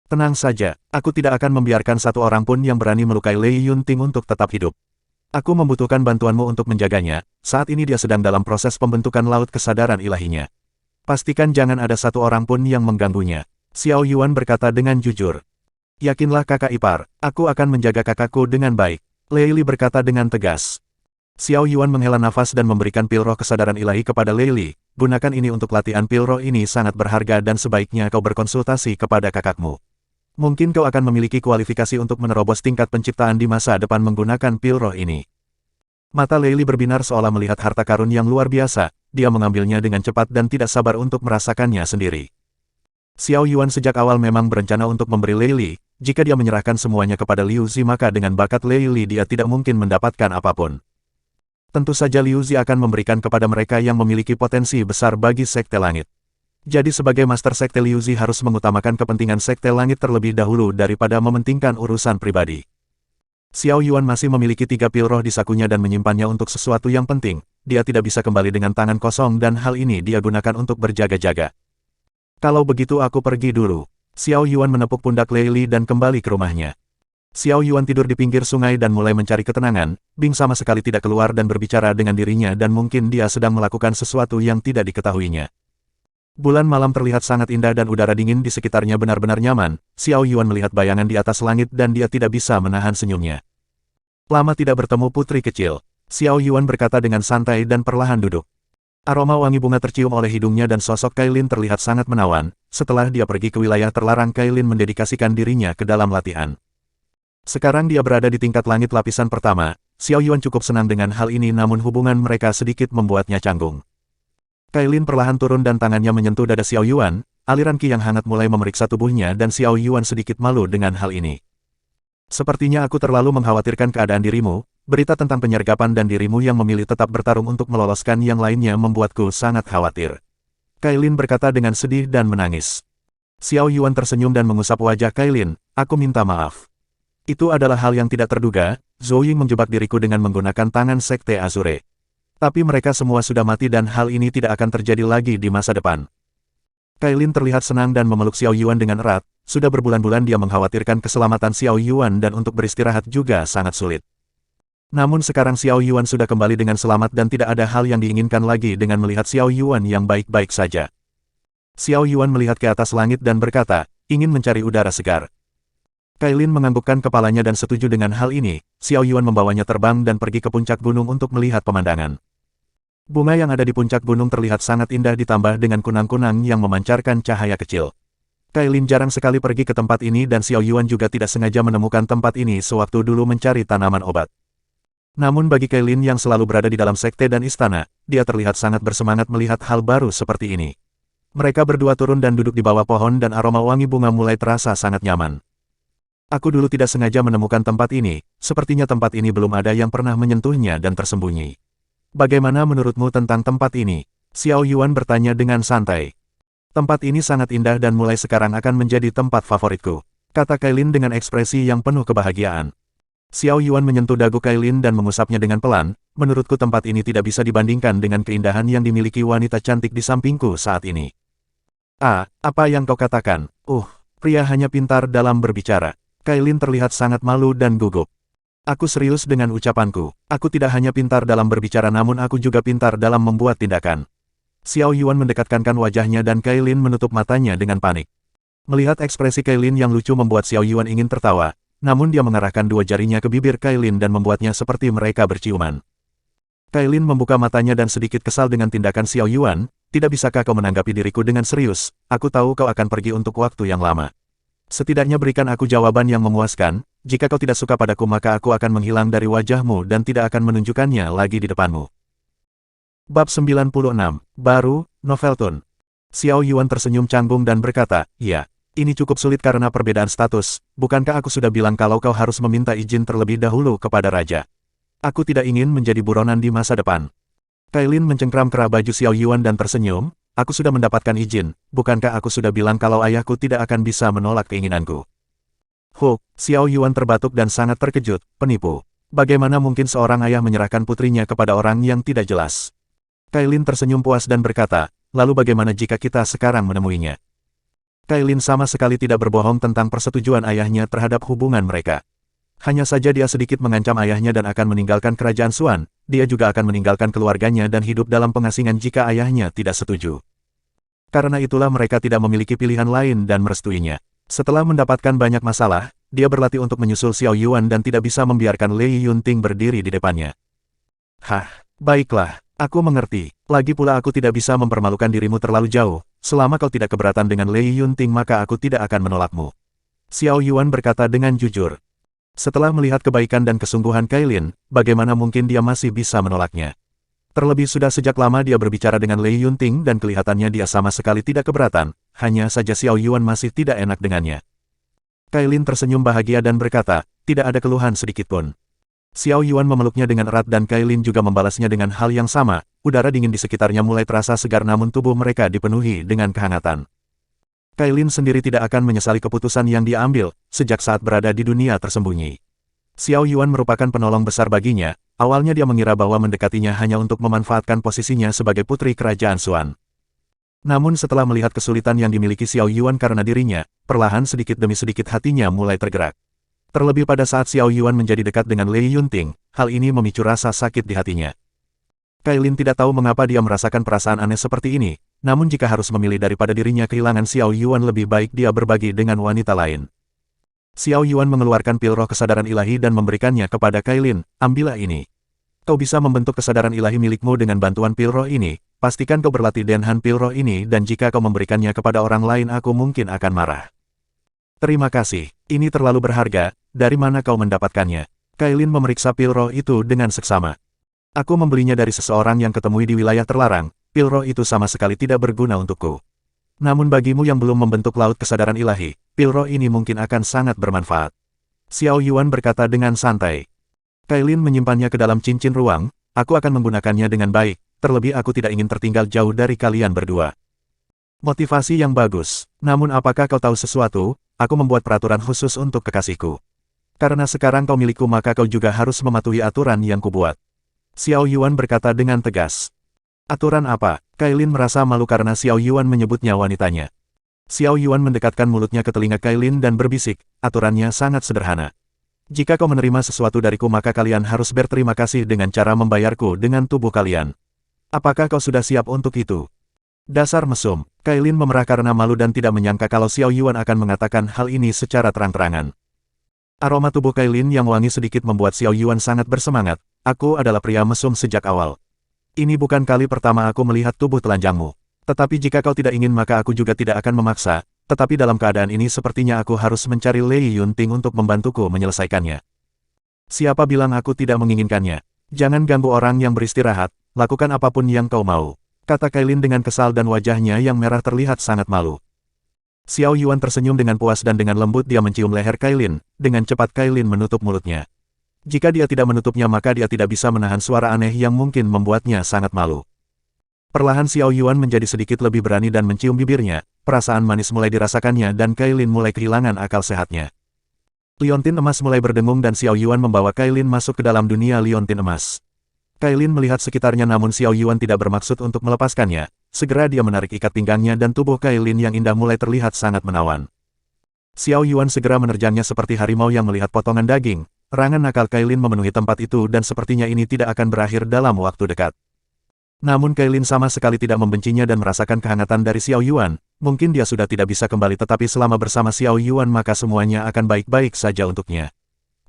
[SPEAKER 1] Tenang saja, aku tidak akan membiarkan satu orang pun yang berani melukai Lei Yunting untuk tetap hidup. Aku membutuhkan bantuanmu untuk menjaganya, saat ini dia sedang dalam proses pembentukan laut kesadaran ilahinya. Pastikan jangan ada satu orang pun yang mengganggunya. Xiao Yuan berkata dengan jujur. Yakinlah kakak ipar, aku akan menjaga kakakku dengan baik. Lei Li berkata dengan tegas. Xiao Yuan menghela nafas dan memberikan pil roh kesadaran ilahi kepada Lei Li. Gunakan ini untuk latihan pil roh ini sangat berharga dan sebaiknya kau berkonsultasi kepada kakakmu. Mungkin kau akan memiliki kualifikasi untuk menerobos tingkat penciptaan di masa depan menggunakan pil roh ini. Mata Lei Li berbinar seolah melihat harta karun yang luar biasa. Dia mengambilnya dengan cepat dan tidak sabar untuk merasakannya sendiri. Xiao Yuan sejak awal memang berencana untuk memberi Lei Li. Jika dia menyerahkan semuanya kepada Liu Zi maka dengan bakat Lei Li dia tidak mungkin mendapatkan apapun. Tentu saja Liu Zi akan memberikan kepada mereka yang memiliki potensi besar bagi Sekte Langit. Jadi sebagai Master Sekte Liu Zi harus mengutamakan kepentingan Sekte Langit terlebih dahulu daripada mementingkan urusan pribadi. Xiao Yuan masih memiliki 3 pil roh di sakunya dan menyimpannya untuk sesuatu yang penting. Dia tidak bisa kembali dengan tangan kosong dan hal ini dia gunakan untuk berjaga-jaga. Kalau begitu aku pergi dulu. Xiao Yuan menepuk pundak Lei Li dan kembali ke rumahnya. Xiao Yuan tidur di pinggir sungai dan mulai mencari ketenangan. Bing sama sekali tidak keluar dan berbicara dengan dirinya dan mungkin dia sedang melakukan sesuatu yang tidak diketahuinya. Bulan malam terlihat sangat indah dan udara dingin di sekitarnya benar-benar nyaman. Xiao Yuan melihat bayangan di atas langit dan dia tidak bisa menahan senyumnya. Lama tidak bertemu putri kecil. Xiao Yuan berkata dengan santai dan perlahan duduk. Aroma wangi bunga tercium oleh hidungnya dan sosok Kailin terlihat sangat menawan. Setelah dia pergi ke wilayah terlarang, Kailin mendedikasikan dirinya ke dalam latihan. Sekarang dia berada di tingkat langit lapisan pertama. Xiao Yuan cukup senang dengan hal ini namun hubungan mereka sedikit membuatnya canggung. Kailin perlahan turun dan tangannya menyentuh dada Xiao Yuan. Aliran ki yang hangat mulai memeriksa tubuhnya dan Xiao Yuan sedikit malu dengan hal ini. Sepertinya aku terlalu mengkhawatirkan keadaan dirimu. Berita tentang penyergapan dan dirimu yang memilih tetap bertarung untuk meloloskan yang lainnya membuatku sangat khawatir. Kailin berkata dengan sedih dan menangis. Xiao Yuan tersenyum dan mengusap wajah Kailin. Aku minta maaf. Itu adalah hal yang tidak terduga. Zhou Ying menjebak diriku dengan menggunakan tangan Sekte Azure. Tapi mereka semua sudah mati dan hal ini tidak akan terjadi lagi di masa depan. Kailin terlihat senang dan memeluk Xiao Yuan dengan erat. Sudah berbulan-bulan dia mengkhawatirkan keselamatan Xiao Yuan dan untuk beristirahat juga sangat sulit. Namun sekarang Xiao Yuan sudah kembali dengan selamat dan tidak ada hal yang diinginkan lagi dengan melihat Xiao Yuan yang baik-baik saja. Xiao Yuan melihat ke atas langit dan berkata, ingin mencari udara segar. Kailin menganggukkan kepalanya dan setuju dengan hal ini. Xiao Yuan membawanya terbang dan pergi ke puncak gunung untuk melihat pemandangan. Bunga yang ada di puncak gunung terlihat sangat indah ditambah dengan kunang-kunang yang memancarkan cahaya kecil. Kailin jarang sekali pergi ke tempat ini dan Xiao Yuan juga tidak sengaja menemukan tempat ini sewaktu dulu mencari tanaman obat. Namun bagi Kailin yang selalu berada di dalam sekte dan istana, dia terlihat sangat bersemangat melihat hal baru seperti ini. Mereka berdua turun dan duduk di bawah pohon dan aroma wangi bunga mulai terasa sangat nyaman. Aku dulu tidak sengaja menemukan tempat ini, sepertinya tempat ini belum ada yang pernah menyentuhnya dan tersembunyi. Bagaimana menurutmu tentang tempat ini? Xiao Yuan bertanya dengan santai. Tempat ini sangat indah dan mulai sekarang akan menjadi tempat favoritku, kata Kailin dengan ekspresi yang penuh kebahagiaan. Xiao Yuan menyentuh dagu Kailin dan mengusapnya dengan pelan. Menurutku tempat ini tidak bisa dibandingkan dengan keindahan yang dimiliki wanita cantik di sampingku saat ini. Ah, apa yang kau katakan? Pria hanya pintar dalam berbicara. Kailin terlihat sangat malu dan gugup. Aku serius dengan ucapanku. Aku tidak hanya pintar dalam berbicara namun aku juga pintar dalam membuat tindakan. Xiao Yuan mendekatkan wajahnya dan Kailin menutup matanya dengan panik. Melihat ekspresi Kailin yang lucu membuat Xiao Yuan ingin tertawa, namun dia mengarahkan dua jarinya ke bibir Kailin dan membuatnya seperti mereka berciuman. Kailin membuka matanya dan sedikit kesal dengan tindakan Xiao Yuan. Tidak bisakah kau menanggapi diriku dengan serius? Aku tahu kau akan pergi untuk waktu yang lama. Setidaknya berikan aku jawaban yang memuaskan. Jika kau tidak suka padaku maka aku akan menghilang dari wajahmu dan tidak akan menunjukkannya lagi di depanmu. Bab 96, Baru, Novelton. Xiao Yuan tersenyum canggung dan berkata, ya, ini cukup sulit karena perbedaan status. Bukankah aku sudah bilang kalau kau harus meminta izin terlebih dahulu kepada raja? Aku tidak ingin menjadi buronan di masa depan. Kailin mencengkram kerah baju Xiao Yuan dan tersenyum. Aku sudah mendapatkan izin, bukankah aku sudah bilang kalau ayahku tidak akan bisa menolak keinginanku? Xiao Yuan terbatuk dan sangat terkejut, penipu. Bagaimana mungkin seorang ayah menyerahkan putrinya kepada orang yang tidak jelas? Kailin tersenyum puas dan berkata, lalu bagaimana jika kita sekarang menemuinya? Kailin sama sekali tidak berbohong tentang persetujuan ayahnya terhadap hubungan mereka. Hanya saja dia sedikit mengancam ayahnya dan akan meninggalkan kerajaan Xuan. Dia juga akan meninggalkan keluarganya dan hidup dalam pengasingan jika ayahnya tidak setuju. Karena itulah mereka tidak memiliki pilihan lain dan merestuinya. Setelah mendapatkan banyak masalah, dia berlatih untuk menyusul Xiao Yuan dan tidak bisa membiarkan Lei Yunting berdiri di depannya. Hah, baiklah, aku mengerti. Lagi pula aku tidak bisa mempermalukan dirimu terlalu jauh. Selama kau tidak keberatan dengan Lei Yunting maka aku tidak akan menolakmu. Xiao Yuan berkata dengan jujur. Setelah melihat kebaikan dan kesungguhan Kailin, bagaimana mungkin dia masih bisa menolaknya? Terlebih sudah sejak lama dia berbicara dengan Lei Yunting dan kelihatannya dia sama sekali tidak keberatan, hanya saja Xiao Yuan masih tidak enak dengannya. Kailin tersenyum bahagia dan berkata, tidak ada keluhan sedikitpun. Xiao Yuan memeluknya dengan erat dan Kailin juga membalasnya dengan hal yang sama, udara dingin di sekitarnya mulai terasa segar namun tubuh mereka dipenuhi dengan kehangatan. Kailin sendiri tidak akan menyesali keputusan yang dia ambil, sejak saat berada di dunia tersembunyi. Xiao Yuan merupakan penolong besar baginya, awalnya dia mengira bahwa mendekatinya hanya untuk memanfaatkan posisinya sebagai putri kerajaan Xuan. Namun setelah melihat kesulitan yang dimiliki Xiao Yuan karena dirinya, perlahan sedikit demi sedikit hatinya mulai tergerak. Terlebih pada saat Xiao Yuan menjadi dekat dengan Lei Yunting, hal ini memicu rasa sakit di hatinya. Kailin tidak tahu mengapa dia merasakan perasaan aneh seperti ini, namun jika harus memilih daripada dirinya kehilangan Xiao Yuan lebih baik dia berbagi dengan wanita lain. Xiao Yuan mengeluarkan pil roh kesadaran ilahi dan memberikannya kepada Kailin, ambillah ini. Kau bisa membentuk kesadaran ilahi milikmu dengan bantuan pil roh ini, pastikan kau berlatih denhan pil roh ini dan jika kau memberikannya kepada orang lain aku mungkin akan marah. Terima kasih, ini terlalu berharga, dari mana kau mendapatkannya? Kailin memeriksa pil roh itu dengan seksama. Aku membelinya dari seseorang yang ketemui di wilayah terlarang, pil roh itu sama sekali tidak berguna untukku. Namun bagimu yang belum membentuk laut kesadaran ilahi, pil roh ini mungkin akan sangat bermanfaat. Xiao Yuan berkata dengan santai. Kailin menyimpannya ke dalam cincin ruang, aku akan menggunakannya dengan baik, terlebih aku tidak ingin tertinggal jauh dari kalian berdua. Motivasi yang bagus, namun apakah kau tahu sesuatu? Aku membuat peraturan khusus untuk kekasihku. Karena sekarang kau milikku maka kau juga harus mematuhi aturan yang kubuat. Xiao Yuan berkata dengan tegas. Aturan apa? Kailin merasa malu karena Xiao Yuan menyebutnya wanitanya. Xiao Yuan mendekatkan mulutnya ke telinga Kailin dan berbisik, aturannya sangat sederhana. Jika kau menerima sesuatu dariku maka kalian harus berterima kasih dengan cara membayarku dengan tubuh kalian. Apakah kau sudah siap untuk itu? Dasar mesum, Kailin memerah karena malu dan tidak menyangka kalau Xiao Yuan akan mengatakan hal ini secara terang-terangan. Aroma tubuh Kailin yang wangi sedikit membuat Xiao Yuan sangat bersemangat, aku adalah pria mesum sejak awal. Ini bukan kali pertama aku melihat tubuh telanjangmu. Tetapi jika kau tidak ingin maka aku juga tidak akan memaksa, tetapi dalam keadaan ini sepertinya aku harus mencari Lei Yunting untuk membantuku menyelesaikannya. Siapa bilang aku tidak menginginkannya? Jangan ganggu orang yang beristirahat, lakukan apapun yang kau mau, kata Kailin dengan kesal dan wajahnya yang merah terlihat sangat malu. Xiao Yuan tersenyum dengan puas dan dengan lembut dia mencium leher Kailin, dengan cepat Kailin menutup mulutnya. Jika dia tidak menutupnya maka dia tidak bisa menahan suara aneh yang mungkin membuatnya sangat malu. Perlahan Xiao Yuan menjadi sedikit lebih berani dan mencium bibirnya, perasaan manis mulai dirasakannya dan Kailin mulai kehilangan akal sehatnya. Liontin emas mulai berdengung dan Xiao Yuan membawa Kailin masuk ke dalam dunia liontin emas. Kailin melihat sekitarnya namun Xiao Yuan tidak bermaksud untuk melepaskannya, segera dia menarik ikat pinggangnya dan tubuh Kailin yang indah mulai terlihat sangat menawan. Xiao Yuan segera menerjangnya seperti harimau yang melihat potongan daging, erangan nakal Kailin memenuhi tempat itu dan sepertinya ini tidak akan berakhir dalam waktu dekat. Namun Kailin sama sekali tidak membencinya dan merasakan kehangatan dari Xiao Yuan, mungkin dia sudah tidak bisa kembali tetapi selama bersama Xiao Yuan maka semuanya akan baik-baik saja untuknya.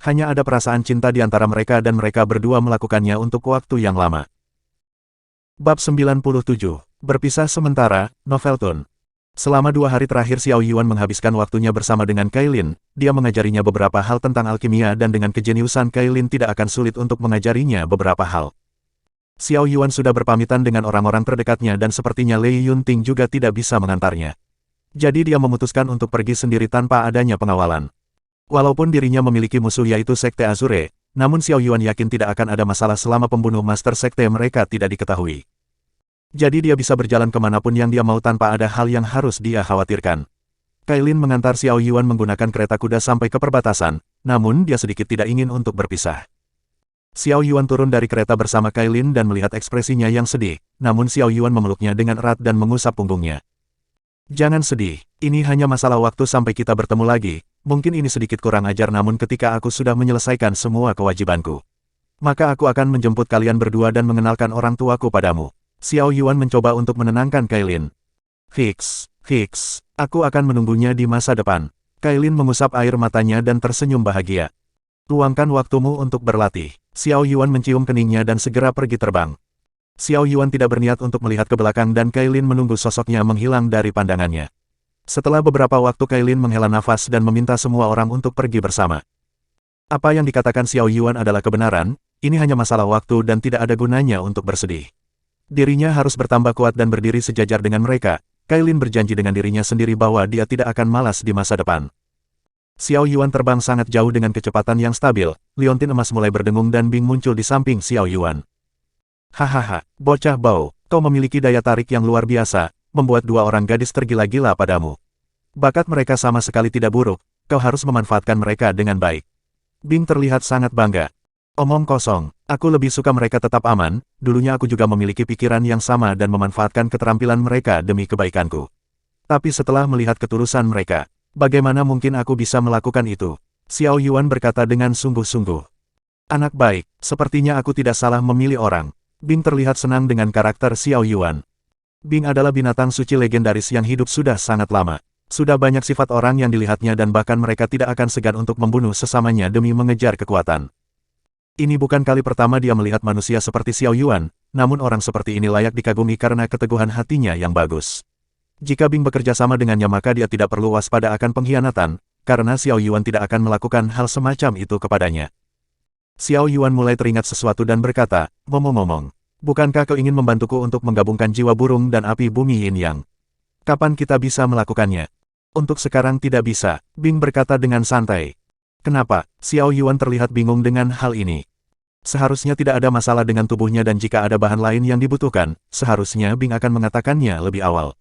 [SPEAKER 1] Hanya ada perasaan cinta di antara mereka dan mereka berdua melakukannya untuk waktu yang lama. Bab 97. Berpisah sementara, Novelton. Selama 2 hari terakhir Xiao Yuan menghabiskan waktunya bersama dengan Kailin, dia mengajarinya beberapa hal tentang alkimia dan dengan kejeniusan Kailin tidak akan sulit untuk mengajarinya beberapa hal. Xiao Yuan sudah berpamitan dengan orang-orang terdekatnya dan sepertinya Lei Yunting juga tidak bisa mengantarnya. Jadi dia memutuskan untuk pergi sendiri tanpa adanya pengawalan. Walaupun dirinya memiliki musuh yaitu Sekte Azure, namun Xiao Yuan yakin tidak akan ada masalah selama pembunuh Master Sekte mereka tidak diketahui. Jadi dia bisa berjalan kemanapun yang dia mau tanpa ada hal yang harus dia khawatirkan. Kailin mengantar Xiao Yuan menggunakan kereta kuda sampai ke perbatasan, namun dia sedikit tidak ingin untuk berpisah. Xiao Yuan turun dari kereta bersama Kailin dan melihat ekspresinya yang sedih, namun Xiao Yuan memeluknya dengan erat dan mengusap punggungnya. Jangan sedih, ini hanya masalah waktu sampai kita bertemu lagi, mungkin ini sedikit kurang ajar namun ketika aku sudah menyelesaikan semua kewajibanku, maka aku akan menjemput kalian berdua dan mengenalkan orang tuaku padamu. Xiao Yuan mencoba untuk menenangkan Kailin. Fix, aku akan menunggunya di masa depan. Kailin mengusap air matanya dan tersenyum bahagia. Luangkan waktumu untuk berlatih. Xiao Yuan mencium keningnya dan segera pergi terbang. Xiao Yuan tidak berniat untuk melihat ke belakang dan Kailin menunggu sosoknya menghilang dari pandangannya. Setelah beberapa waktu Kailin menghela nafas dan meminta semua orang untuk pergi bersama. Apa yang dikatakan Xiao Yuan adalah kebenaran, ini hanya masalah waktu dan tidak ada gunanya untuk bersedih. Dirinya harus bertambah kuat dan berdiri sejajar dengan mereka. Kailin berjanji dengan dirinya sendiri bahwa dia tidak akan malas di masa depan. Xiao Yuan terbang sangat jauh dengan kecepatan yang stabil, liontin emas mulai berdengung dan Bing muncul di samping Xiao Yuan. Hahaha, bocah bau, kau memiliki daya tarik yang luar biasa, membuat dua orang gadis tergila-gila padamu. Bakat mereka sama sekali tidak buruk, kau harus memanfaatkan mereka dengan baik. Bing terlihat sangat bangga. Omong kosong, aku lebih suka mereka tetap aman, dulunya aku juga memiliki pikiran yang sama dan memanfaatkan keterampilan mereka demi kebaikanku. Tapi setelah melihat ketulusan mereka, bagaimana mungkin aku bisa melakukan itu? Xiao Yuan berkata dengan sungguh-sungguh. Anak baik, sepertinya aku tidak salah memilih orang. Bing terlihat senang dengan karakter Xiao Yuan. Bing adalah binatang suci legendaris yang hidup sudah sangat lama. Sudah banyak sifat orang yang dilihatnya dan bahkan mereka tidak akan segan untuk membunuh sesamanya demi mengejar kekuatan. Ini bukan kali pertama dia melihat manusia seperti Xiao Yuan, namun orang seperti ini layak dikagumi karena keteguhan hatinya yang bagus. Jika Bing bekerja sama dengannya maka dia tidak perlu waspada akan pengkhianatan, karena Xiao Yuan tidak akan melakukan hal semacam itu kepadanya. Xiao Yuan mulai teringat sesuatu dan berkata, ngomong-ngomong, bukankah kau ingin membantuku untuk menggabungkan jiwa burung dan api bumi Yin Yang? Kapan kita bisa melakukannya? Untuk sekarang tidak bisa, Bing berkata dengan santai. Kenapa? Xiao Yuan terlihat bingung dengan hal ini. Seharusnya tidak ada masalah dengan tubuhnya dan jika ada bahan lain yang dibutuhkan, seharusnya Bing akan mengatakannya lebih awal.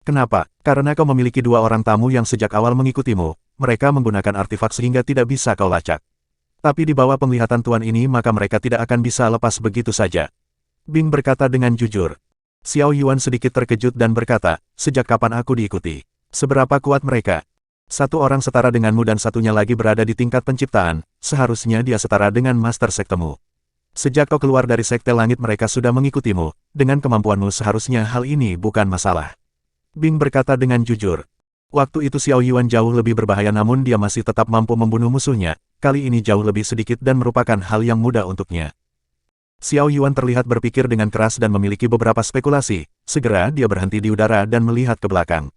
[SPEAKER 1] Kenapa? Karena kau memiliki dua orang tamu yang sejak awal mengikutimu, mereka menggunakan artefak sehingga tidak bisa kau lacak. Tapi di bawah penglihatan tuan ini maka mereka tidak akan bisa lepas begitu saja. Bing berkata dengan jujur. Xiao Yuan sedikit terkejut dan berkata, sejak kapan aku diikuti? Seberapa kuat mereka? Satu orang setara denganmu dan satunya lagi berada di tingkat penciptaan, seharusnya dia setara dengan master sektemu. Sejak kau keluar dari sekte langit mereka sudah mengikutimu, dengan kemampuanmu seharusnya hal ini bukan masalah. Bing berkata dengan jujur. Waktu itu Xiao Yuan jauh lebih berbahaya namun dia masih tetap mampu membunuh musuhnya, kali ini jauh lebih sedikit dan merupakan hal yang mudah untuknya. Xiao Yuan terlihat berpikir dengan keras dan memiliki beberapa spekulasi, segera dia berhenti di udara dan melihat ke belakang.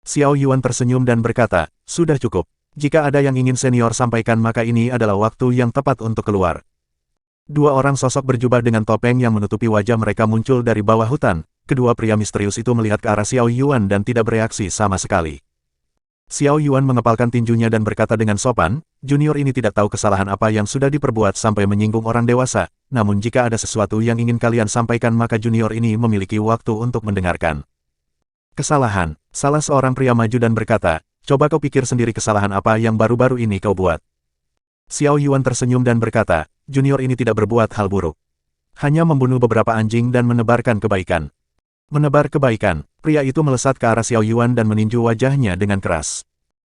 [SPEAKER 1] Xiao Yuan tersenyum dan berkata, sudah cukup, jika ada yang ingin senior sampaikan maka ini adalah waktu yang tepat untuk keluar. Dua orang sosok berjubah dengan topeng yang menutupi wajah mereka muncul dari bawah hutan. Kedua pria misterius itu melihat ke arah Xiao Yuan dan tidak bereaksi sama sekali. Xiao Yuan mengepalkan tinjunya dan berkata dengan sopan, junior ini tidak tahu kesalahan apa yang sudah diperbuat sampai menyinggung orang dewasa, namun jika ada sesuatu yang ingin kalian sampaikan maka junior ini memiliki waktu untuk mendengarkan. Kesalahan, salah seorang pria maju dan berkata, coba kau pikir sendiri kesalahan apa yang baru-baru ini kau buat. Xiao Yuan tersenyum dan berkata, junior ini tidak berbuat hal buruk. Hanya membunuh beberapa anjing dan menebarkan kebaikan. Menebar kebaikan, pria itu melesat ke arah Xiao Yuan dan meninju wajahnya dengan keras.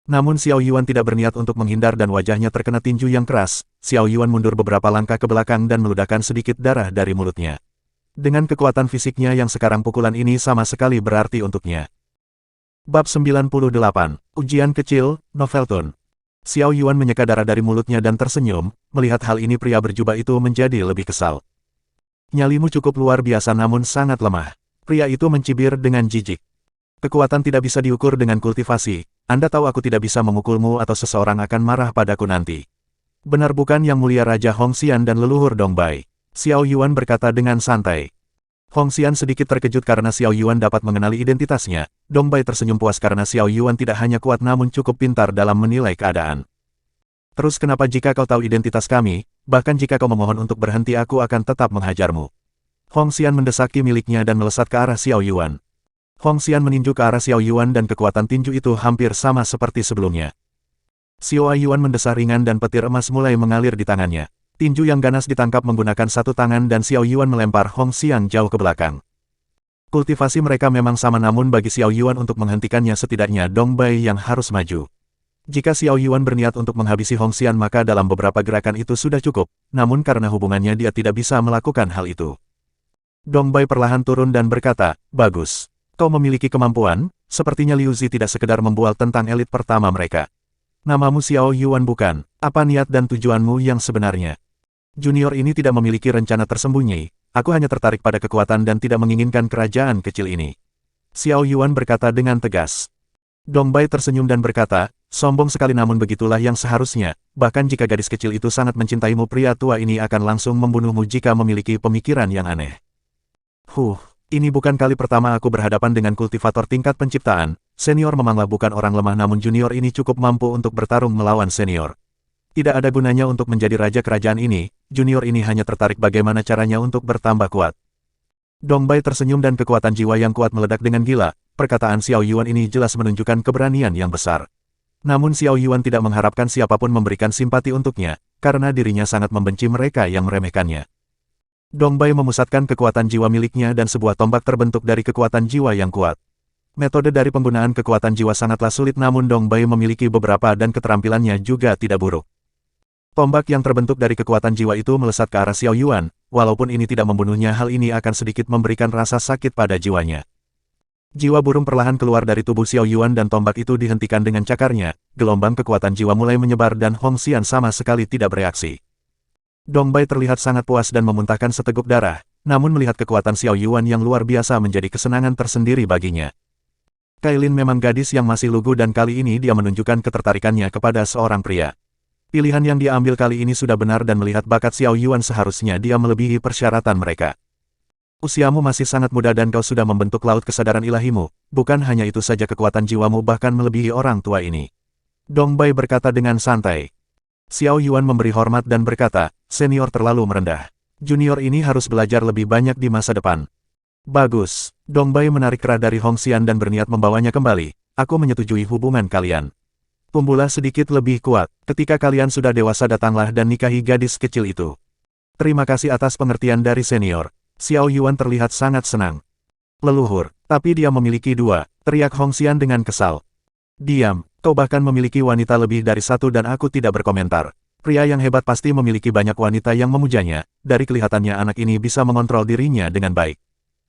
[SPEAKER 1] Namun Xiao Yuan tidak berniat untuk menghindar dan wajahnya terkena tinju yang keras. Xiao Yuan mundur beberapa langkah ke belakang dan meludahkan sedikit darah dari mulutnya. Dengan kekuatan fisiknya yang sekarang pukulan ini sama sekali berarti untuknya. Bab 98, Ujian Kecil, Novelton. Xiao Yuan menyeka darah dari mulutnya dan tersenyum, melihat hal ini pria berjubah itu menjadi lebih kesal. Nyalimu cukup luar biasa namun sangat lemah. Pria itu mencibir dengan jijik. Kekuatan tidak bisa diukur dengan kultivasi, Anda tahu aku tidak bisa memukulmu atau seseorang akan marah padaku nanti. Benar bukan Yang Mulia Raja Hongxian dan leluhur Dongbai? Xiao Yuan berkata dengan santai. Hongxian sedikit terkejut karena Xiao Yuan dapat mengenali identitasnya. Dongbai tersenyum puas karena Xiao Yuan tidak hanya kuat namun cukup pintar dalam menilai keadaan. Terus kenapa jika kau tahu identitas kami, bahkan jika kau memohon untuk berhenti aku akan tetap menghajarmu. Hongxian mendesaki miliknya dan melesat ke arah Xiao Yuan. Hongxian meninju ke arah Xiao Yuan dan kekuatan tinju itu hampir sama seperti sebelumnya. Xiao Yuan mendesah ringan dan petir emas mulai mengalir di tangannya. Tinju yang ganas ditangkap menggunakan satu tangan dan Xiao Yuan melempar Hongxian jauh ke belakang. Kultivasi mereka memang sama namun bagi Xiao Yuan untuk menghentikannya setidaknya Dongbai yang harus maju. Jika Xiao Yuan berniat untuk menghabisi Hongxian maka dalam beberapa gerakan itu sudah cukup, namun karena hubungannya dia tidak bisa melakukan hal itu. Dongbai perlahan turun dan berkata, bagus. Kau memiliki kemampuan, sepertinya Liu Zi tidak sekedar membual tentang elit pertama mereka. Namamu Xiao Yuan bukan, apa niat dan tujuanmu yang sebenarnya? Junior ini tidak memiliki rencana tersembunyi, aku hanya tertarik pada kekuatan dan tidak menginginkan kerajaan kecil ini. Xiao Yuan berkata dengan tegas. Dong Bai tersenyum dan berkata, sombong sekali namun begitulah yang seharusnya, bahkan jika gadis kecil itu sangat mencintaimu pria tua ini akan langsung membunuhmu jika memiliki pemikiran yang aneh. Ini bukan kali pertama aku berhadapan dengan kultivator tingkat penciptaan, senior memanglah bukan orang lemah namun junior ini cukup mampu untuk bertarung melawan senior. Tidak ada gunanya untuk menjadi raja kerajaan ini, junior ini hanya tertarik bagaimana caranya untuk bertambah kuat. Dong Bai tersenyum dan kekuatan jiwa yang kuat meledak dengan gila, perkataan Xiao Yuan ini jelas menunjukkan keberanian yang besar. Namun Xiao Yuan tidak mengharapkan siapapun memberikan simpati untuknya, karena dirinya sangat membenci mereka yang meremehkannya. Dong Bai memusatkan kekuatan jiwa miliknya dan sebuah tombak terbentuk dari kekuatan jiwa yang kuat. Metode dari penggunaan kekuatan jiwa sangatlah sulit namun Dong Bai memiliki beberapa dan keterampilannya juga tidak buruk. Tombak yang terbentuk dari kekuatan jiwa itu melesat ke arah Xiao Yuan, walaupun ini tidak membunuhnya hal ini akan sedikit memberikan rasa sakit pada jiwanya. Jiwa burung perlahan keluar dari tubuh Xiao Yuan dan tombak itu dihentikan dengan cakarnya, gelombang kekuatan jiwa mulai menyebar dan Hong Xian sama sekali tidak bereaksi. Dong Bai terlihat sangat puas dan memuntahkan seteguk darah, namun melihat kekuatan Xiao Yuan yang luar biasa menjadi kesenangan tersendiri baginya. Kailin memang gadis yang masih lugu dan kali ini dia menunjukkan ketertarikannya kepada seorang pria. Pilihan yang dia ambil kali ini sudah benar dan melihat bakat Xiao Yuan seharusnya dia melebihi persyaratan mereka. Usiamu masih sangat muda dan kau sudah membentuk laut kesadaran ilahimu, bukan hanya itu saja kekuatan jiwamu bahkan melebihi orang tua ini. Dong Bai berkata dengan santai. Xiao Yuan memberi hormat dan berkata, senior terlalu merendah. Junior ini harus belajar lebih banyak di masa depan. Bagus, Dong Bai menarik kerah dari Hong Xian dan berniat membawanya kembali, aku menyetujui hubungan kalian. Tumbuhlah sedikit lebih kuat, ketika kalian sudah dewasa datanglah dan nikahi gadis kecil itu. Terima kasih atas pengertian dari senior. Xiao Yuan terlihat sangat senang. Leluhur, tapi dia memiliki dua, teriak Hong Xian dengan kesal. Diam, kau bahkan memiliki wanita lebih dari satu dan aku tidak berkomentar. Pria yang hebat pasti memiliki banyak wanita yang memujanya, dari kelihatannya anak ini bisa mengontrol dirinya dengan baik.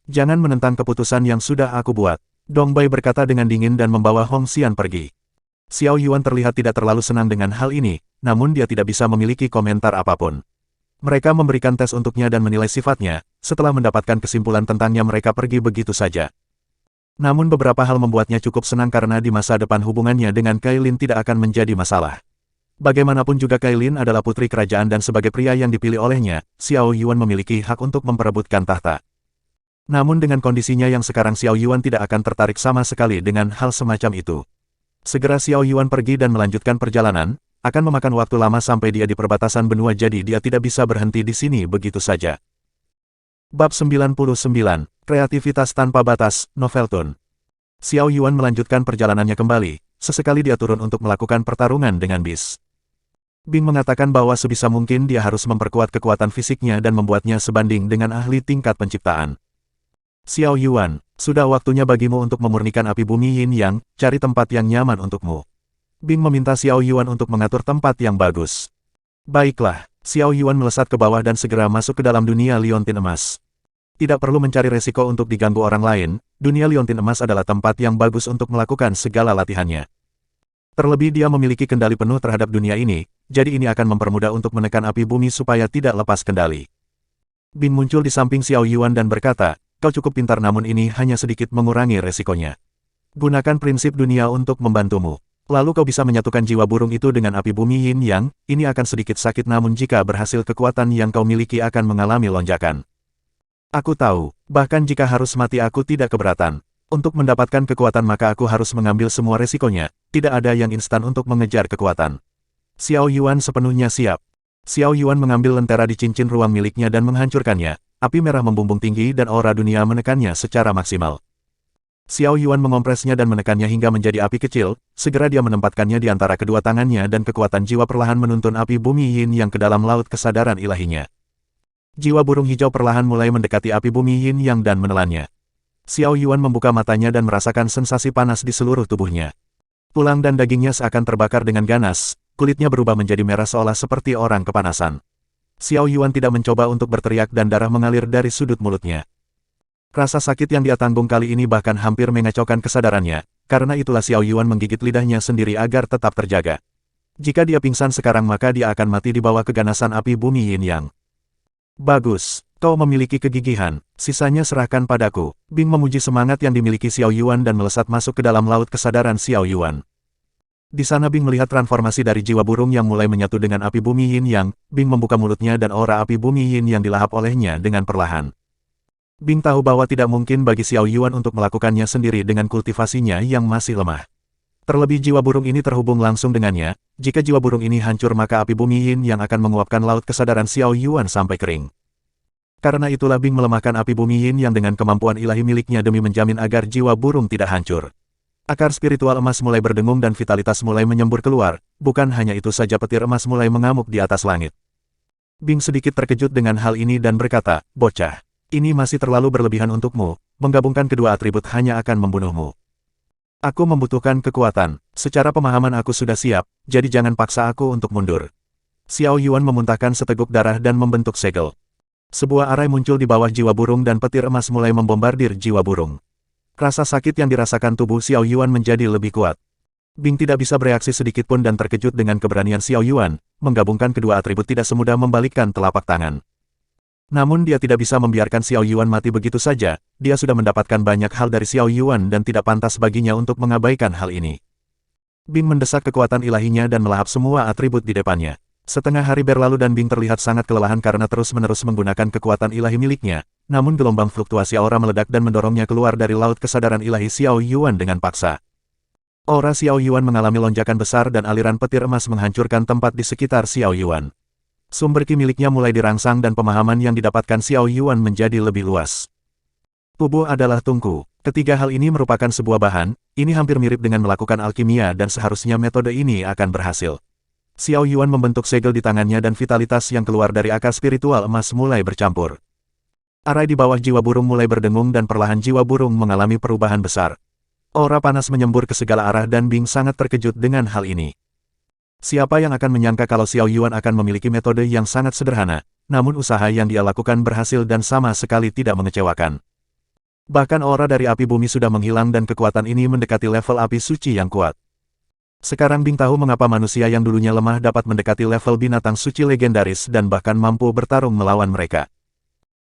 [SPEAKER 1] Jangan menentang keputusan yang sudah aku buat. Dong Bai berkata dengan dingin dan membawa Hong Xian pergi. Xiao Yuan terlihat tidak terlalu senang dengan hal ini, namun dia tidak bisa memiliki komentar apapun. Mereka memberikan tes untuknya dan menilai sifatnya, setelah mendapatkan kesimpulan tentangnya mereka pergi begitu saja. Namun beberapa hal membuatnya cukup senang karena di masa depan hubungannya dengan Kailin tidak akan menjadi masalah. Bagaimanapun juga Kailin adalah putri kerajaan dan sebagai pria yang dipilih olehnya, Xiao Yuan memiliki hak untuk memperebutkan tahta. Namun dengan kondisinya yang sekarang Xiao Yuan tidak akan tertarik sama sekali dengan hal semacam itu. Segera Xiao Yuan pergi dan melanjutkan perjalanan, akan memakan waktu lama sampai dia di perbatasan benua jadi dia tidak bisa berhenti di sini begitu saja. Bab 99, Kreativitas Tanpa Batas, Novelton. Xiao Yuan melanjutkan perjalanannya kembali, sesekali dia turun untuk melakukan pertarungan dengan bis. Bing mengatakan bahwa sebisa mungkin dia harus memperkuat kekuatan fisiknya dan membuatnya sebanding dengan ahli tingkat penciptaan. Xiao Yuan, sudah waktunya bagimu untuk memurnikan api bumi Yin Yang, cari tempat yang nyaman untukmu. Bing meminta Xiao Yuan untuk mengatur tempat yang bagus. Baiklah, Xiao Yuan melesat ke bawah dan segera masuk ke dalam dunia liontin emas. Tidak perlu mencari resiko untuk diganggu orang lain, dunia liontin emas adalah tempat yang bagus untuk melakukan segala latihannya. Terlebih dia memiliki kendali penuh terhadap dunia ini, jadi ini akan mempermudah untuk menekan api bumi supaya tidak lepas kendali. Bing muncul di samping Xiao Yuan dan berkata, kau cukup pintar namun ini hanya sedikit mengurangi resikonya. Gunakan prinsip dunia untuk membantumu. Lalu kau bisa menyatukan jiwa burung itu dengan api bumi Yin Yang, ini akan sedikit sakit namun jika berhasil kekuatan yang kau miliki akan mengalami lonjakan. Aku tahu, bahkan jika harus mati aku tidak keberatan. Untuk mendapatkan kekuatan maka aku harus mengambil semua resikonya, tidak ada yang instan untuk mengejar kekuatan. Xiao Yuan sepenuhnya siap. Xiao Yuan mengambil lentera di cincin ruang miliknya dan menghancurkannya. Api merah membumbung tinggi dan aura dunia menekannya secara maksimal. Xiao Yuan mengompresnya dan menekannya hingga menjadi api kecil, segera dia menempatkannya di antara kedua tangannya dan kekuatan jiwa perlahan menuntun api bumi Yin Yang ke dalam laut kesadaran ilahinya. Jiwa burung hijau perlahan mulai mendekati api bumi Yin Yang dan menelannya. Xiao Yuan membuka matanya dan merasakan sensasi panas di seluruh tubuhnya. Tulang dan dagingnya seakan terbakar dengan ganas, kulitnya berubah menjadi merah seolah seperti orang kepanasan. Xiao Yuan tidak mencoba untuk berteriak dan darah mengalir dari sudut mulutnya. Rasa sakit yang dia tanggung kali ini bahkan hampir mengacaukan kesadarannya, karena itulah Xiao Yuan menggigit lidahnya sendiri agar tetap terjaga. Jika dia pingsan sekarang maka dia akan mati di bawah keganasan api bumi Yin Yang. Bagus, kau memiliki kegigihan, sisanya serahkan padaku. Bing memuji semangat yang dimiliki Xiao Yuan dan melesat masuk ke dalam laut kesadaran Xiao Yuan. Di sana Bing melihat transformasi dari jiwa burung yang mulai menyatu dengan api bumi Yin Yang. Bing membuka mulutnya dan aura api bumi Yin yang dilahap olehnya dengan perlahan. Bing tahu bahwa tidak mungkin bagi Xiao Yuan untuk melakukannya sendiri dengan kultivasinya yang masih lemah. Terlebih jiwa burung ini terhubung langsung dengannya. Jika jiwa burung ini hancur maka api bumi Yin yang akan menguapkan laut kesadaran Xiao Yuan sampai kering. Karena itulah Bing melemahkan api bumi Yin yang dengan kemampuan ilahi miliknya demi menjamin agar jiwa burung tidak hancur. Akar spiritual emas mulai berdengung dan vitalitas mulai menyembur keluar. Bukan hanya itu saja, petir emas mulai mengamuk di atas langit. Bing sedikit terkejut dengan hal ini dan berkata, "Bocah, ini masih terlalu berlebihan untukmu. Menggabungkan kedua atribut hanya akan membunuhmu. Aku membutuhkan kekuatan. Secara pemahaman aku sudah siap, jadi jangan paksa aku untuk mundur." Xiao Yuan memuntahkan seteguk darah dan membentuk segel. Sebuah arai muncul di bawah jiwa burung dan petir emas mulai membombardir jiwa burung. Rasa sakit yang dirasakan tubuh Xiao Yuan menjadi lebih kuat. Bing tidak bisa bereaksi sedikitpun dan terkejut dengan keberanian Xiao Yuan. Menggabungkan kedua atribut tidak semudah membalikkan telapak tangan. Namun dia tidak bisa membiarkan Xiao Yuan mati begitu saja. Dia sudah mendapatkan banyak hal dari Xiao Yuan dan tidak pantas baginya untuk mengabaikan hal ini. Bing mendesak kekuatan ilahinya dan melahap semua atribut di depannya. Setengah hari berlalu dan Bing terlihat sangat kelelahan karena terus-menerus menggunakan kekuatan ilahi miliknya. Namun gelombang fluktuasi aura meledak dan mendorongnya keluar dari laut kesadaran ilahi Xiao Yuan dengan paksa. Aura Xiao Yuan mengalami lonjakan besar dan aliran petir emas menghancurkan tempat di sekitar Xiao Yuan. Sumber ki miliknya mulai dirangsang dan pemahaman yang didapatkan Xiao Yuan menjadi lebih luas. Tubuh adalah tungku. Ketiga hal ini merupakan sebuah bahan. Ini hampir mirip dengan melakukan alkimia dan seharusnya metode ini akan berhasil. Xiao Yuan membentuk segel di tangannya dan vitalitas yang keluar dari akar spiritual emas mulai bercampur. Arai di bawah jiwa burung mulai berdengung dan perlahan jiwa burung mengalami perubahan besar. Aura panas menyembur ke segala arah dan Bing sangat terkejut dengan hal ini. Siapa yang akan menyangka kalau Xiao Yuan akan memiliki metode yang sangat sederhana, namun usaha yang dia lakukan berhasil dan sama sekali tidak mengecewakan. Bahkan aura dari api bumi sudah menghilang dan kekuatan ini mendekati level api suci yang kuat. Sekarang Bing tahu mengapa manusia yang dulunya lemah dapat mendekati level binatang suci legendaris dan bahkan mampu bertarung melawan mereka.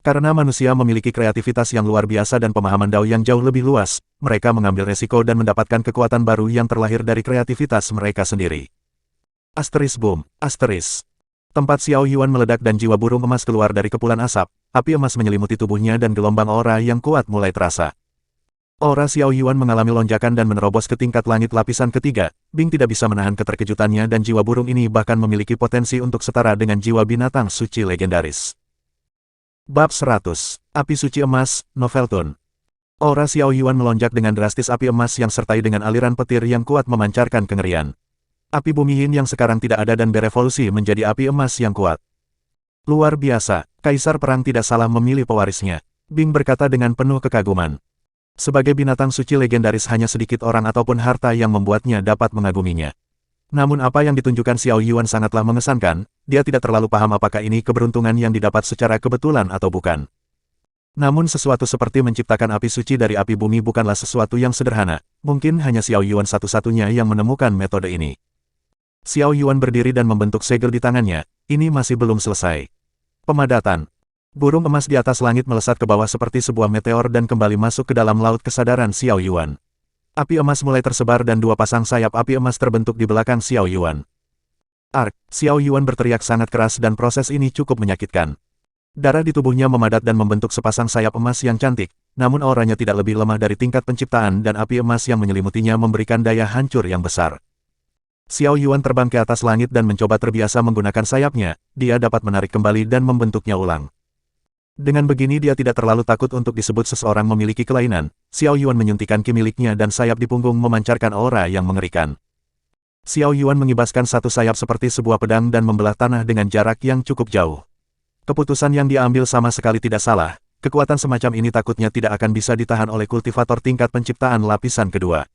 [SPEAKER 1] Karena manusia memiliki kreativitas yang luar biasa dan pemahaman Dao yang jauh lebih luas, mereka mengambil resiko dan mendapatkan kekuatan baru yang terlahir dari kreativitas mereka sendiri. Asteris boom, asteris. Tempat Xiao Yuan meledak dan jiwa burung emas keluar dari kepulan asap, api emas menyelimuti tubuhnya dan gelombang aura yang kuat mulai terasa. Aura Xiao Yuan mengalami lonjakan dan menerobos ke tingkat langit lapisan ketiga. Bing tidak bisa menahan keterkejutannya dan jiwa burung ini bahkan memiliki potensi untuk setara dengan jiwa binatang suci legendaris. Bab 100. Api Suci Emas, Novelton. Aura Xiao Yuan melonjak dengan drastis, api emas yang sertai dengan aliran petir yang kuat memancarkan kengerian. Api bumi Yin yang sekarang tidak ada dan berevolusi menjadi api emas yang kuat. Luar biasa, Kaisar Perang tidak salah memilih pewarisnya. Bing berkata dengan penuh kekaguman. Sebagai binatang suci legendaris hanya sedikit orang ataupun harta yang membuatnya dapat mengaguminya. Namun apa yang ditunjukkan Xiao Yuan sangatlah mengesankan, dia tidak terlalu paham apakah ini keberuntungan yang didapat secara kebetulan atau bukan. Namun sesuatu seperti menciptakan api suci dari api bumi bukanlah sesuatu yang sederhana, mungkin hanya Xiao Yuan satu-satunya yang menemukan metode ini. Xiao Yuan berdiri dan membentuk segel di tangannya, ini masih belum selesai. Pemadatan. Burung emas di atas langit melesat ke bawah seperti sebuah meteor dan kembali masuk ke dalam laut kesadaran Xiao Yuan. Api emas mulai tersebar dan dua pasang sayap api emas terbentuk di belakang Xiao Yuan. Ark, Xiao Yuan berteriak sangat keras dan proses ini cukup menyakitkan. Darah di tubuhnya memadat dan membentuk sepasang sayap emas yang cantik, namun auranya tidak lebih lemah dari tingkat penciptaan dan api emas yang menyelimutinya memberikan daya hancur yang besar. Xiao Yuan terbang ke atas langit dan mencoba terbiasa menggunakan sayapnya, dia dapat menarik kembali dan membentuknya ulang. Dengan begini dia tidak terlalu takut untuk disebut seseorang memiliki kelainan. Xiao Yuan menyuntikkan ki miliknya dan sayap di punggung memancarkan aura yang mengerikan. Xiao Yuan mengibaskan satu sayap seperti sebuah pedang dan membelah tanah dengan jarak yang cukup jauh. Keputusan yang diambil sama sekali tidak salah, kekuatan semacam ini takutnya tidak akan bisa ditahan oleh kultivator tingkat penciptaan lapisan kedua.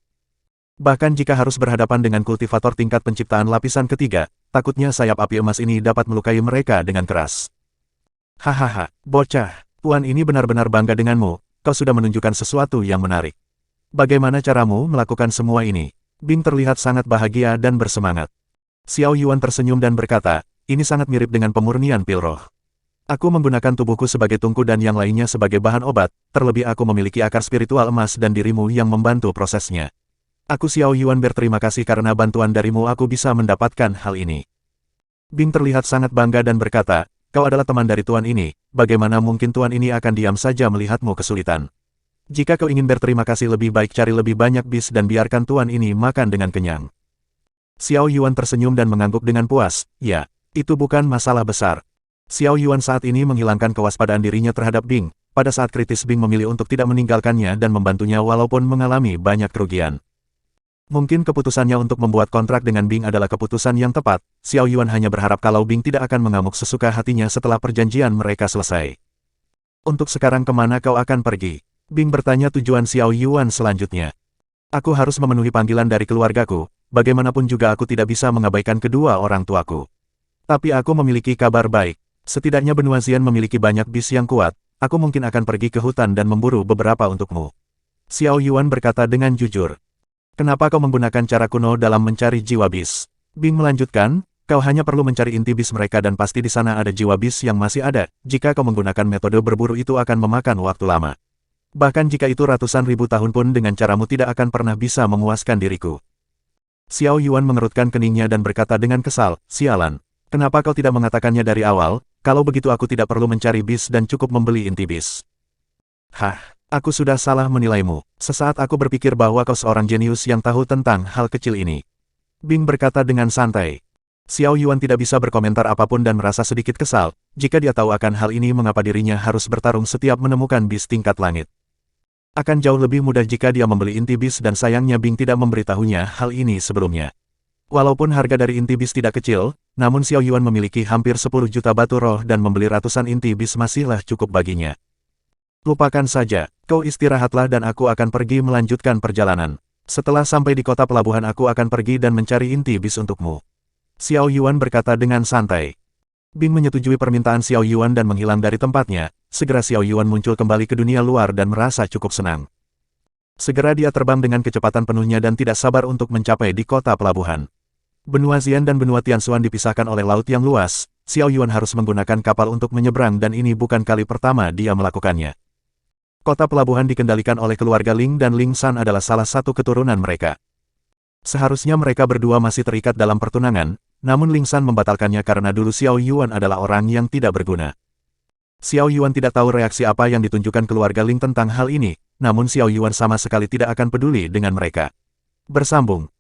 [SPEAKER 1] Bahkan jika harus berhadapan dengan kultivator tingkat penciptaan lapisan ketiga, takutnya sayap api emas ini dapat melukai mereka dengan keras. Hahaha, bocah, Tuan ini benar-benar bangga denganmu, kau sudah menunjukkan sesuatu yang menarik. Bagaimana caramu melakukan semua ini? Bing terlihat sangat bahagia dan bersemangat. Xiao Yuan tersenyum dan berkata, ini sangat mirip dengan pemurnian pil roh. Aku menggunakan tubuhku sebagai tungku dan yang lainnya sebagai bahan obat, terlebih aku memiliki akar spiritual emas dan dirimu yang membantu prosesnya. Aku Xiao Yuan berterima kasih karena bantuan darimu aku bisa mendapatkan hal ini. Bing terlihat sangat bangga dan berkata, kau adalah teman dari tuan ini, bagaimana mungkin tuan ini akan diam saja melihatmu kesulitan. Jika kau ingin berterima kasih lebih baik cari lebih banyak bis dan biarkan tuan ini makan dengan kenyang. Xiao Yuan tersenyum dan mengangguk dengan puas, ya, itu bukan masalah besar. Xiao Yuan saat ini menghilangkan kewaspadaan dirinya terhadap Bing. Pada saat kritis Bing memilih untuk tidak meninggalkannya dan membantunya walaupun mengalami banyak kerugian. Mungkin keputusannya untuk membuat kontrak dengan Bing adalah keputusan yang tepat. Xiao Yuan hanya berharap kalau Bing tidak akan mengamuk sesuka hatinya setelah perjanjian mereka selesai. Untuk sekarang kemana kau akan pergi? Bing bertanya tujuan Xiao Yuan selanjutnya. Aku harus memenuhi panggilan dari keluargaku, bagaimanapun juga aku tidak bisa mengabaikan kedua orang tuaku. Tapi aku memiliki kabar baik. Setidaknya benua Xian memiliki banyak bis yang kuat, aku mungkin akan pergi ke hutan dan memburu beberapa untukmu. Xiao Yuan berkata dengan jujur. Kenapa kau menggunakan cara kuno dalam mencari jiwa bis? Bing melanjutkan, kau hanya perlu mencari inti bis mereka dan pasti di sana ada jiwa bis yang masih ada. Jika kau menggunakan metode berburu itu akan memakan waktu lama. Bahkan jika itu ratusan ribu tahun pun dengan caramu tidak akan pernah bisa memuaskan diriku. Xiao Yuan mengerutkan keningnya dan berkata dengan kesal, sialan. Kenapa kau tidak mengatakannya dari awal? Kalau begitu aku tidak perlu mencari bis dan cukup membeli inti bis. Hah, aku sudah salah menilaimu. Sesaat aku berpikir bahwa kau seorang jenius yang tahu tentang hal kecil ini. Bing berkata dengan santai. Xiao Yuan tidak bisa berkomentar apapun dan merasa sedikit kesal. Jika dia tahu akan hal ini mengapa dirinya harus bertarung setiap menemukan bis tingkat langit. Akan jauh lebih mudah jika dia membeli inti bis dan sayangnya Bing tidak memberitahunya hal ini sebelumnya. Walaupun harga dari inti bis tidak kecil, namun Xiao Yuan memiliki hampir 10 juta batu roh dan membeli ratusan inti bis masihlah cukup baginya. Lupakan saja, kau istirahatlah dan aku akan pergi melanjutkan perjalanan. Setelah sampai di kota pelabuhan aku akan pergi dan mencari inti bis untukmu. Xiao Yuan berkata dengan santai. Bing menyetujui permintaan Xiao Yuan dan menghilang dari tempatnya. Segera Xiao Yuan muncul kembali ke dunia luar dan merasa cukup senang. Segera dia terbang dengan kecepatan penuhnya dan tidak sabar untuk mencapai di kota pelabuhan. Benua Xian dan benua Tianxuan dipisahkan oleh laut yang luas. Xiao Yuan harus menggunakan kapal untuk menyeberang dan ini bukan kali pertama dia melakukannya. Kota pelabuhan dikendalikan oleh keluarga Ling dan Ling San adalah salah satu keturunan mereka. Seharusnya mereka berdua masih terikat dalam pertunangan, namun Ling San membatalkannya karena dulu Xiao Yuan adalah orang yang tidak berguna. Xiao Yuan tidak tahu reaksi apa yang ditunjukkan keluarga Ling tentang hal ini, namun Xiao Yuan sama sekali tidak akan peduli dengan mereka. Bersambung.